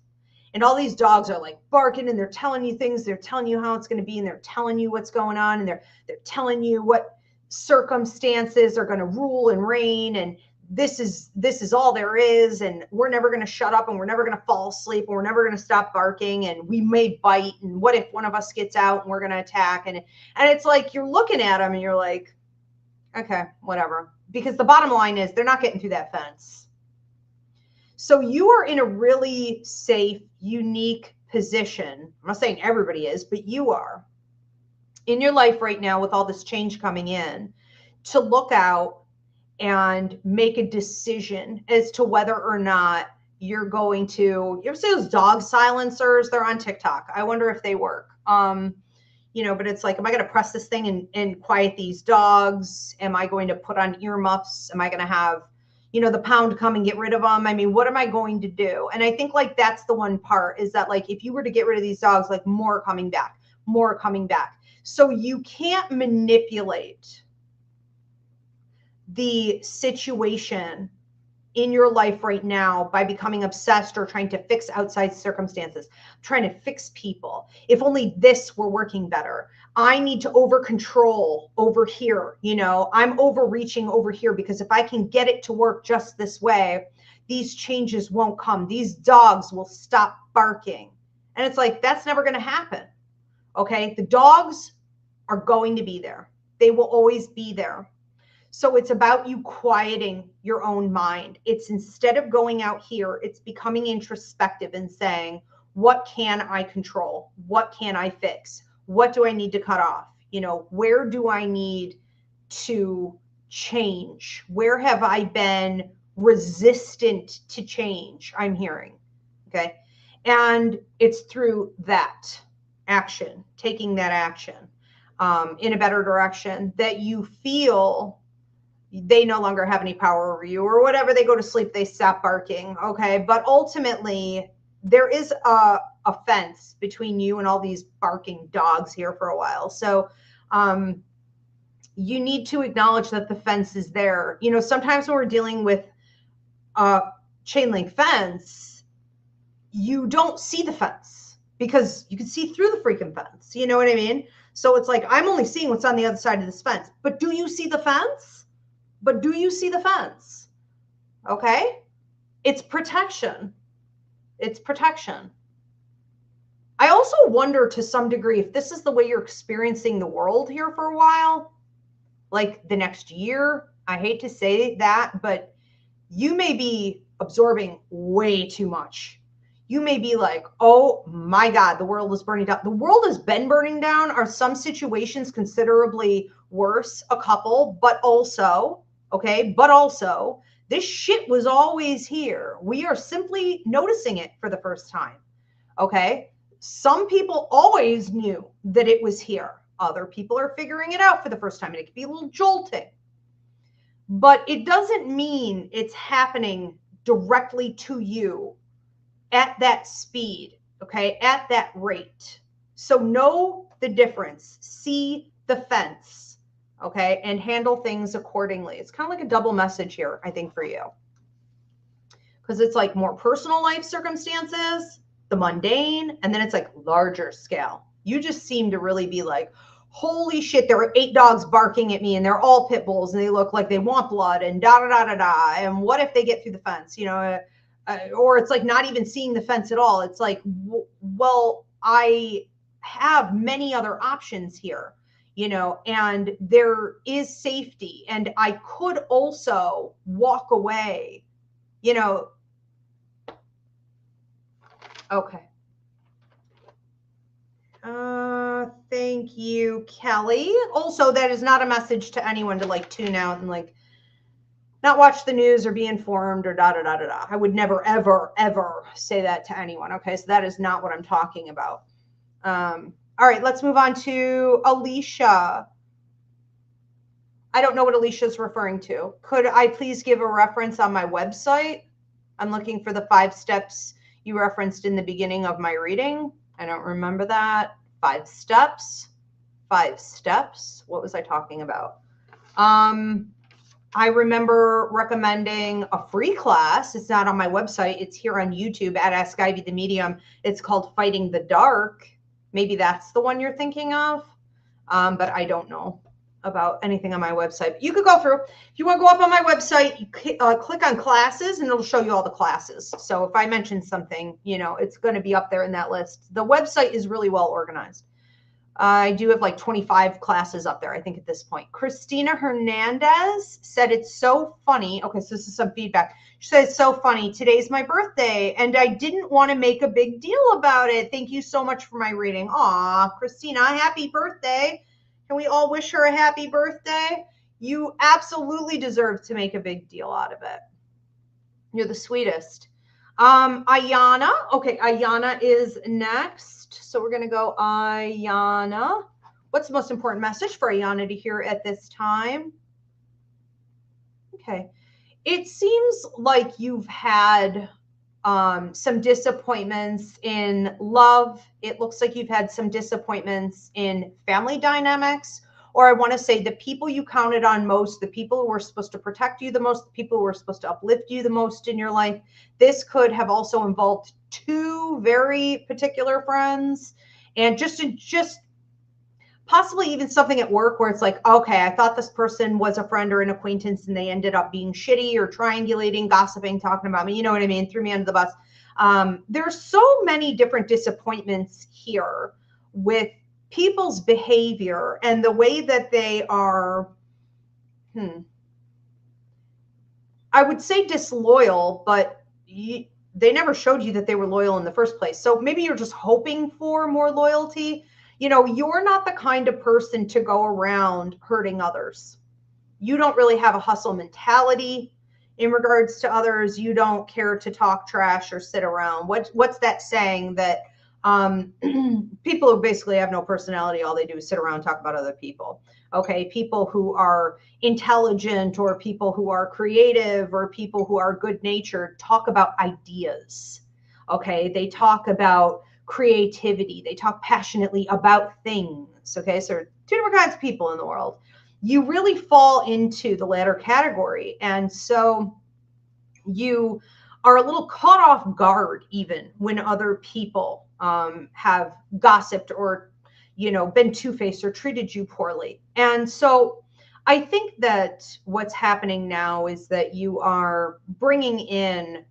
And all these dogs are like barking and they're telling you things. They're telling you how it's going to be and they're telling you what's going on and they're telling you what circumstances are going to rule and reign, and this is all there is, and we're never going to shut up, and we're never going to fall asleep, and we're never going to stop barking, and we may bite, and what if one of us gets out and we're going to attack? And it's like you're looking at them and you're like, okay, whatever, because the bottom line is they're not getting through that fence. So you are in a really safe, unique position. I'm not saying everybody is, but you are in your life right now with all this change coming in to look out and make a decision as to whether or not you're going to, you ever see those dog silencers? They're on TikTok. I wonder if they work. You know, but it's like, am I going to press this thing and quiet these dogs? Am I going to put on earmuffs? Am I going to have, you know, the pound come and get rid of them? I mean, what am I going to do? And I think like that's the one part is that like, if you were to get rid of these dogs, like more coming back. So you can't manipulate the situation in your life right now by becoming obsessed or trying to fix outside circumstances, trying to fix people. If only this were working better. I need to over control over here. You know, I'm overreaching over here because if I can get it to work just this way, these changes won't come. These dogs will stop barking. And it's like, that's never going to happen. Okay. The dogs are going to be there. They will always be there. So it's about you quieting your own mind. It's instead of going out here, it's becoming introspective and saying, what can I control? What can I fix? What do I need to cut off? You know, where do I need to change? Where have I been resistant to change? I'm hearing. Okay. And it's through that action, taking that action in a better direction that you feel they no longer have any power over you, or whatever. They go to sleep, they stop barking. Okay. But ultimately there is a fence between you and all these barking dogs here for a while. So, you need to acknowledge that the fence is there. You know, sometimes when we're dealing with a chain link fence, you don't see the fence because you can see through the freaking fence. You know what I mean? So it's like, I'm only seeing what's on the other side of this fence, but do you see the fence? Okay. It's protection. It's protection. I also wonder to some degree if this is the way you're experiencing the world here for a while, like the next year. I hate to say that, but you may be absorbing way too much. You may be like, oh my God, the world is burning down. The world has been burning down. Are some situations considerably worse? A couple, but also, okay, this shit was always here. We are simply noticing it for the first time. Okay. Some people always knew that it was here. Other people are figuring it out for the first time, and it can be a little jolting. But it doesn't mean it's happening directly to you at that speed, okay, at that rate. So know the difference. See the fence, okay, and handle things accordingly. It's kind of like a double message here, I think, for you. Because it's like more personal life circumstances, the mundane, and then it's like larger scale. You just seem to really be like, holy shit, there are 8 dogs barking at me and they're all pit bulls and they look like they want blood and da-da-da-da-da. And what if they get through the fence, you know, or it's like not even seeing the fence at all. It's like, well, I have many other options here, you know, and there is safety, and I could also walk away, you know. Okay. Thank you, Kelly. Also, that is not a message to anyone to like tune out and like not watch the news or be informed or da-da-da-da-da. I would never, ever, ever say that to anyone. Okay, so that is not what I'm talking about. All right, let's move on to Alicia. I don't know what Alicia is referring to. Could I please give a reference on my website? I'm looking for the 5 steps you referenced in the beginning of my reading. I don't remember that. 5 steps. 5 steps. What was I talking about? I remember recommending a free class. It's not on my website. It's here on YouTube at Ask Ivy the Medium. It's called Fighting the Dark. Maybe that's the one you're thinking of, but I don't know about anything on my website. You could go through. If you want to go up on my website, you click on classes and it'll show you all the classes. So if I mention something, you know, it's going to be up there in that list. The website is really well organized. I do have like 25 classes up there, I think, at this point. Christina Hernandez said it's so funny. Okay, so this is some feedback. She said it's so funny. Today's my birthday, and I didn't want to make a big deal about it. Thank you so much for my reading. Aw, Christina, happy birthday. Can we all wish her a happy birthday? You absolutely deserve to make a big deal out of it. You're the sweetest. Ayana. Okay, Ayana is next. So we're going to go Ayana. What's the most important message for Ayana to hear at this time? Okay. It seems like you've had some disappointments in love. It looks like you've had some disappointments in family dynamics, or I want to say the people you counted on most, the people who were supposed to protect you the most, the people who were supposed to uplift you the most in your life. This could have also involved two very particular friends, and just possibly even something at work where it's like, okay, I thought this person was a friend or an acquaintance and they ended up being shitty or triangulating, gossiping, talking about me. You know what I mean? Threw me under the bus. There's so many different disappointments here with people's behavior and the way that they are, I would say disloyal, but they never showed you that they were loyal in the first place. So maybe you're just hoping for more loyalty. You know, you're not the kind of person to go around hurting others. You don't really have a hustle mentality in regards to others. You don't care to talk trash or sit around. What's that saying that people who basically have no personality, all they do is sit around and talk about other people. Okay, people who are intelligent or people who are creative or people who are good-natured talk about ideas. Okay, they talk about creativity. They talk passionately about things. Okay, so two different kinds of people in the world. You really fall into the latter category, and so you are a little caught off guard even when other people have gossiped or, you know, been two-faced or treated you poorly. And so I think that what's happening now is that you are bringing in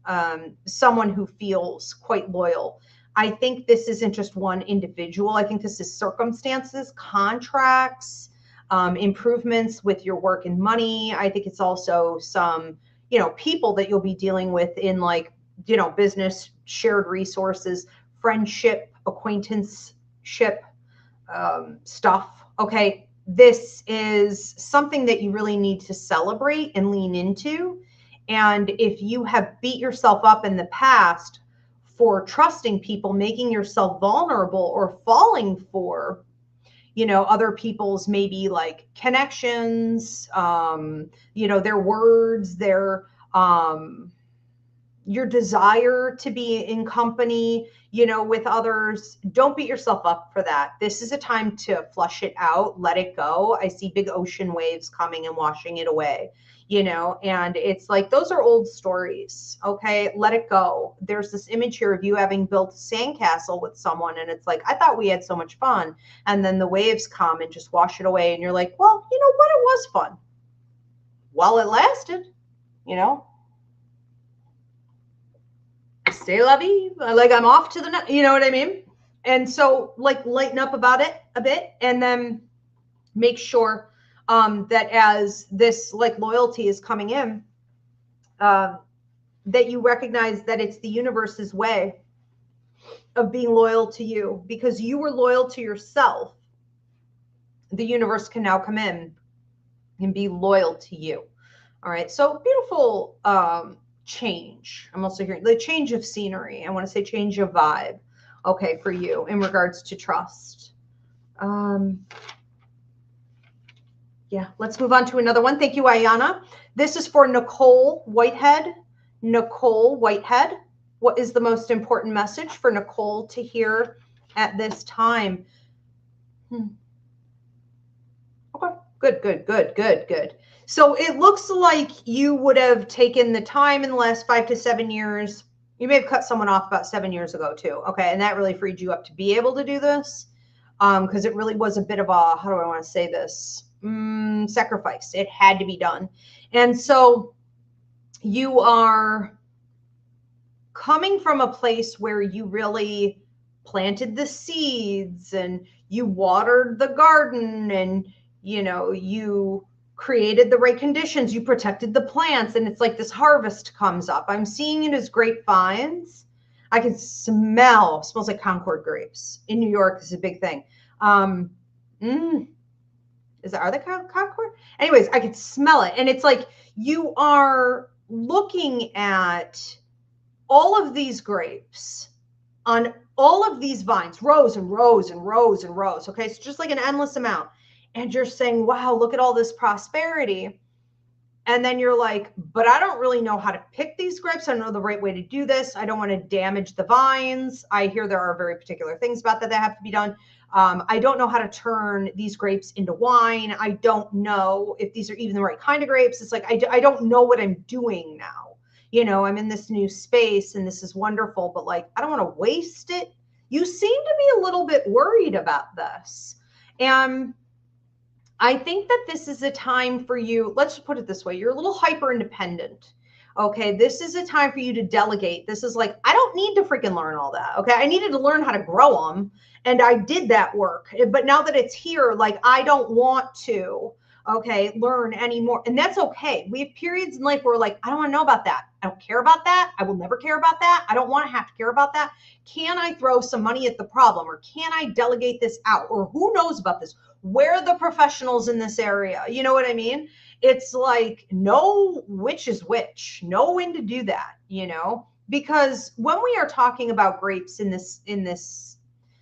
someone who feels quite loyal. I think this isn't just one individual. I think this is circumstances, contracts, improvements with your work and money. I think it's also some, you know, people that you'll be dealing with in, like, you know, business, shared resources, friendship, acquaintanceship stuff. Okay. This is something that you really need to celebrate and lean into. And if you have beat yourself up in the past for trusting people, making yourself vulnerable, or falling for, you know, other people's maybe like connections, you know, their words, their, your desire to be in company, you know, with others, don't beat yourself up for that. This is a time to flush it out, let it go. I see big ocean waves coming and washing it away, you know, and it's like, those are old stories. Okay. Let it go. There's this image here of you having built a sandcastle with someone. And it's like, I thought we had so much fun. And then the waves come and just wash it away. And you're like, well, you know what? It was fun while it lasted, you know. Stay lovey, like I'm off to the, you know what I mean? And so, like, lighten up about it a bit, and then make sure that as this like loyalty is coming in, that you recognize that it's the universe's way of being loyal to you, because you were loyal to yourself. The universe can now come in and be loyal to you. All right. So beautiful change. I'm also hearing the change of scenery. I want to say change of vibe. Okay, for you in regards to trust. Yeah, let's move on to another one. Thank you, Ayana. This is for Nicole Whitehead. Nicole Whitehead, what is the most important message for Nicole to hear at this time? Okay, Good, good, good, good, good. So it looks like you would have taken the time in the last 5 to 7 years. You may have cut someone off about 7 years ago too. Okay. And that really freed you up to be able to do this. Because it really was a bit of a, how do I want to say this? Sacrifice. It had to be done. And so you are coming from a place where you really planted the seeds and you watered the garden and, you know, you created the right conditions, you protected the plants, and it's like this harvest comes up. I'm seeing it as grapevines. I can smell, smells like Concord grapes. In New York, this is a big thing. Are they Concord? Anyways, I could smell it. And it's like you are looking at all of these grapes on all of these vines, rows and rows and rows and rows. Okay. It's just like an endless amount. And you're saying, wow, look at all this prosperity. And then you're like, but I don't really know how to pick these grapes. I don't know the right way to do this. I don't want to damage the vines. I hear there are very particular things about that have to be done. I don't know how to turn these grapes into wine. I don't know if these are even the right kind of grapes. It's like, I don't know what I'm doing now. You know, I'm in this new space and this is wonderful, but like, I don't want to waste it. You seem to be a little bit worried about this. And I think that this is a time for you. Let's just put it this way. You're a little hyper independent. Okay. This is a time for you to delegate. This is like, I don't need to freaking learn all that. Okay. I needed to learn how to grow them and I did that work. But now that it's here, like, I don't want to, okay, learn anymore. And that's okay. We have periods in life where we're like, I don't want to know about that. I don't care about that. I will never care about that. I don't want to have to care about that. Can I throw some money at the problem, or can I delegate this out? Or who knows about this? Where are the professionals in this area? You know what I mean? It's like, know which is which, know when to do that, you know, because when we are talking about grapes in this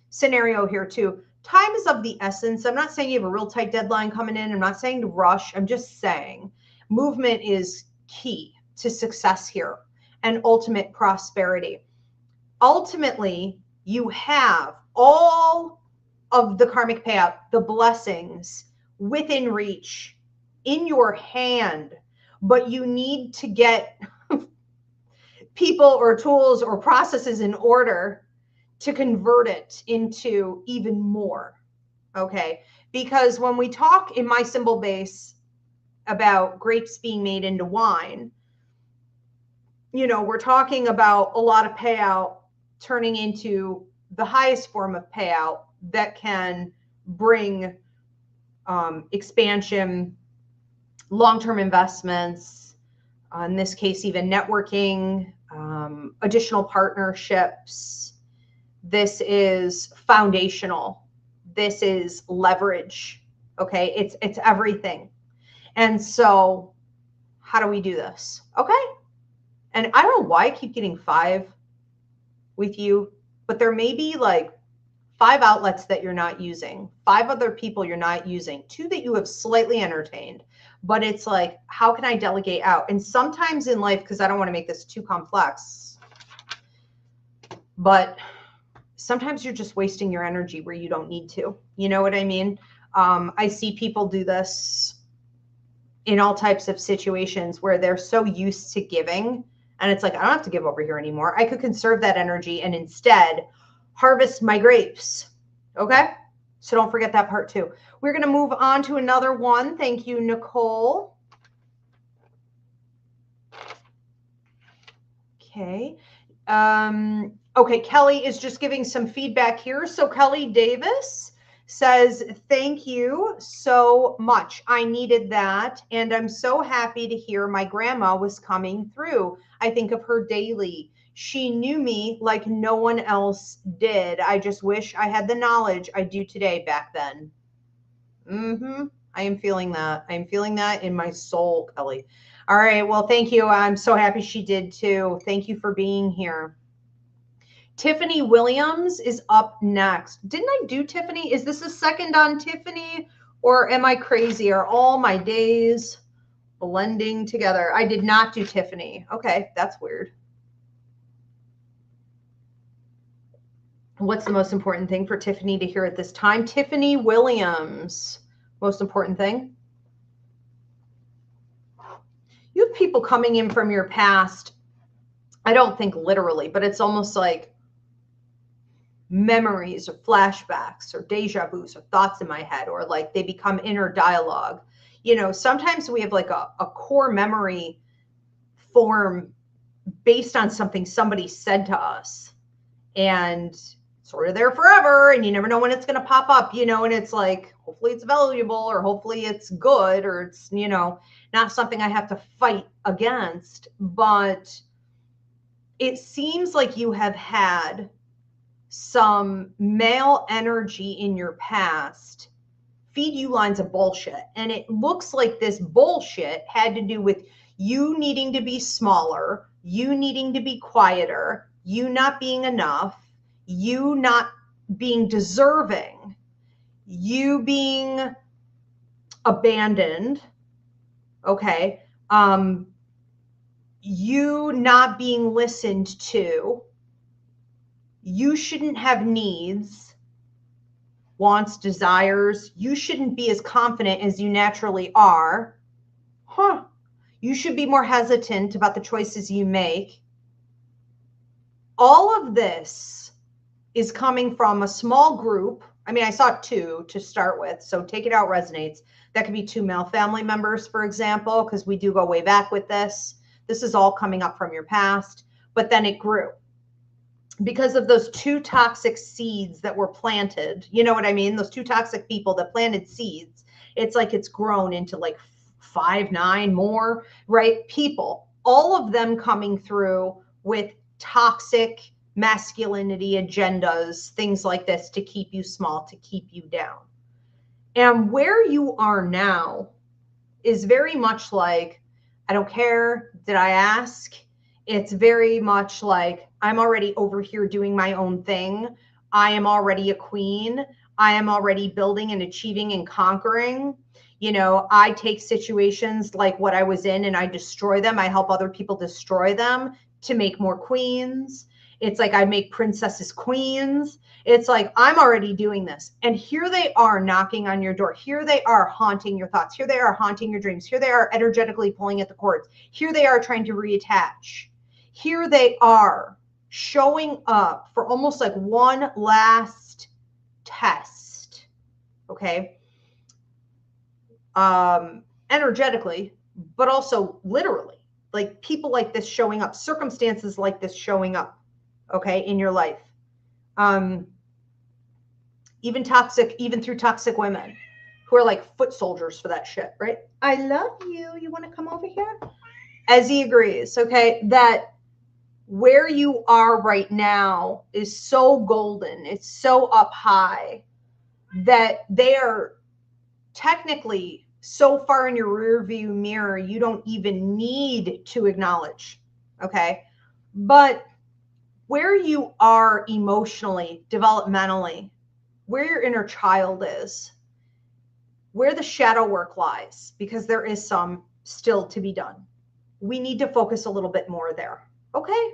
scenario here too, time is of the essence. I'm not saying you have a real tight deadline coming in. I'm not saying to rush. I'm just saying movement is key to success here and ultimate prosperity. Ultimately, you have all of the karmic payout, the blessings within reach, in your hand, but you need to get people or tools or processes in order to convert it into even more. Okay. Because when we talk in my symbol base about grapes being made into wine, you know, we're talking about a lot of payout turning into the highest form of payout that can bring expansion, long-term investments, in this case, even networking, additional partnerships. This is foundational. This is leverage. Okay. It's everything. And so how do we do this? Okay. And I don't know why I keep getting 5 with you, but there may be like 5 outlets that you're not using, 5 other people you're not using, 2 that you have slightly entertained, but it's like, how can I delegate out? And sometimes in life, because I don't want to make this too complex, but sometimes you're just wasting your energy where you don't need to. You know what I mean? I see people do this in all types of situations where they're so used to giving. And it's like, I don't have to give over here anymore. I could conserve that energy and instead harvest my grapes. Okay. So don't forget that part too. We're going to move on to another one. Thank you, Nicole. Okay. Okay. Kelly is just giving some feedback here. So Kelly Davis says, thank you so much. I needed that. And I'm so happy to hear my grandma was coming through. I think of her daily. She knew me like no one else did. I just wish I had the knowledge I do today back then. I am feeling that. I am feeling that in my soul, Kelly. All right. Well, thank you. I'm so happy she did too. Thank you for being here. Tiffany Williams is up next. Didn't I do Tiffany? Is this a second on Tiffany, or am I crazy? Are all my days blending together? I did not do Tiffany. Okay, that's weird. What's the most important thing for Tiffany to hear at this time? Tiffany Williams. Most important thing? You have people coming in from your past. I don't think literally, but it's almost like memories or flashbacks or deja vus or thoughts in my head, or like they become inner dialogue. You know, sometimes we have like a core memory form based on something somebody said to us, and sort of there forever, and you never know when it's going to pop up, you know, and it's like, hopefully it's valuable, or hopefully it's good, or it's, you know, not something I have to fight against. But it seems like you have had some male energy in your past feed you lines of bullshit. And it looks like this bullshit had to do with you needing to be smaller, you needing to be quieter, you not being enough, you not being deserving, you being abandoned, okay? You not being listened to, you shouldn't have needs, wants, desires, you shouldn't be as confident as you naturally are. You should be more hesitant about the choices you make. All of this is coming from a small group. I mean, I saw 2 to start with, so take it out resonates. That could be 2 male family members, for example, because we do go way back with this. This is all coming up from your past, but then it grew because of those 2 toxic seeds that were planted. You know what I mean? Those 2 toxic people that planted seeds. It's like it's grown into like 5, 9 more, right? People, all of them coming through with toxic masculinity agendas, things like this, to keep you small, to keep you down. And where you are now is very much like, I don't care, did I ask? It's very much like, I'm already over here doing my own thing. I am already a queen. I am already building and achieving and conquering. You know, I take situations like what I was in and I destroy them. I help other people destroy them to make more queens. It's like I make princesses queens. It's like I'm already doing this. And here they are knocking on your door. Here they are haunting your thoughts. Here they are haunting your dreams. Here they are energetically pulling at the cords. Here they are trying to reattach. Here they are showing up for almost like one last test. Okay. Energetically, but also literally, like people like this showing up, circumstances like this showing up, okay, in your life. Even through toxic women who are like foot soldiers for that shit, right? I love you. You want to come over here? As he agrees, okay, that where you are right now is so golden. It's so up high that they are technically so far in your rear view mirror, you don't even need to acknowledge, okay? But where you are emotionally, developmentally, where your inner child is, where the shadow work lies, because there is some still to be done. We need to focus a little bit more there, okay?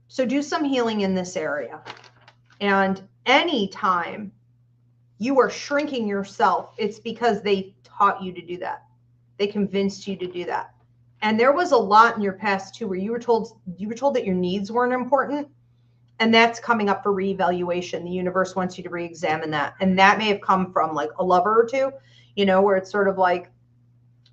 So do some healing in this area. And anytime you are shrinking yourself, it's because they taught you to do that. They convinced you to do that. And there was a lot in your past too, where you were told that your needs weren't important. And that's coming up for reevaluation. The universe wants you to re-examine that. And that may have come from like a lover or two, you know, where it's sort of like,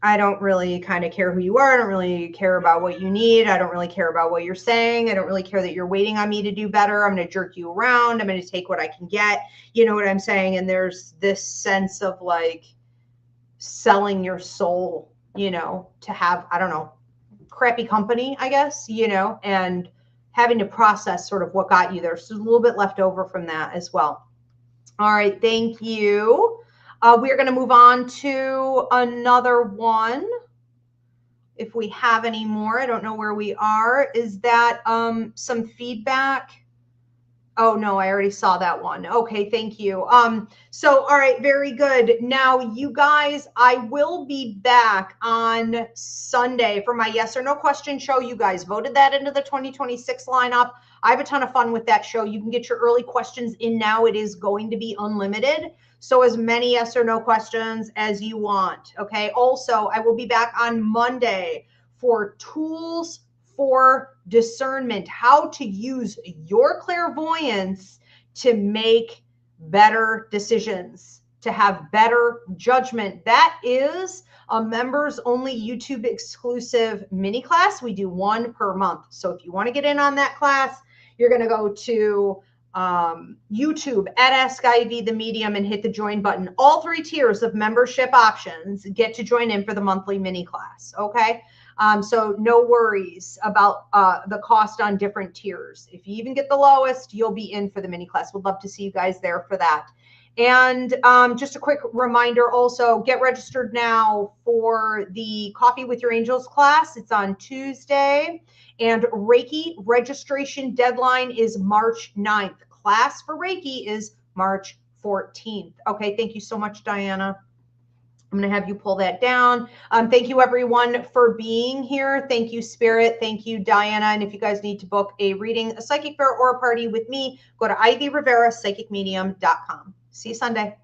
I don't really kind of care who you are. I don't really care about what you need. I don't really care about what you're saying. I don't really care that you're waiting on me to do better. I'm going to jerk you around. I'm going to take what I can get. You know what I'm saying? And there's this sense of like selling your soul, you know, to have, I don't know, crappy company, I guess, you know, and having to process sort of what got you there. So there's a little bit left over from that as well. All right. Thank you. We're going to move on to another one. If we have any more, I don't know where we are. Is that some feedback? Oh, no, I already saw that one. Okay, thank you. So, all right, very good. Now, you guys, I will be back on Sunday for my yes or no question show. You guys voted that into the 2026 lineup. I have a ton of fun with that show. You can get your early questions in now. It is going to be unlimited. So as many yes or no questions as you want. Okay. Also, I will be back on Monday for tools for discernment, how to use your clairvoyance to make better decisions, to have better judgment. That is a members only YouTube exclusive mini class. We do one per month. So if you want to get in on that class, you're going to go to YouTube at Ask Ivy the Medium and hit the join button. All 3 tiers of membership options get to join in for the monthly mini class. Okay. So no worries about the cost on different tiers. If you even get the lowest, you'll be in for the mini class. We'd love to see you guys there for that. And just a quick reminder also, get registered now for the Coffee with Your Angels class. It's on Tuesday. And Reiki registration deadline is March 9th. Class for Reiki is March 14th. Okay, thank you so much, Diana. I'm going to have you pull that down. Thank you, everyone, for being here. Thank you, Spirit. Thank you, Diana. And if you guys need to book a reading, a psychic fair, or a party with me, go to Ivy Rivera Psychic Medium.com. See you Sunday.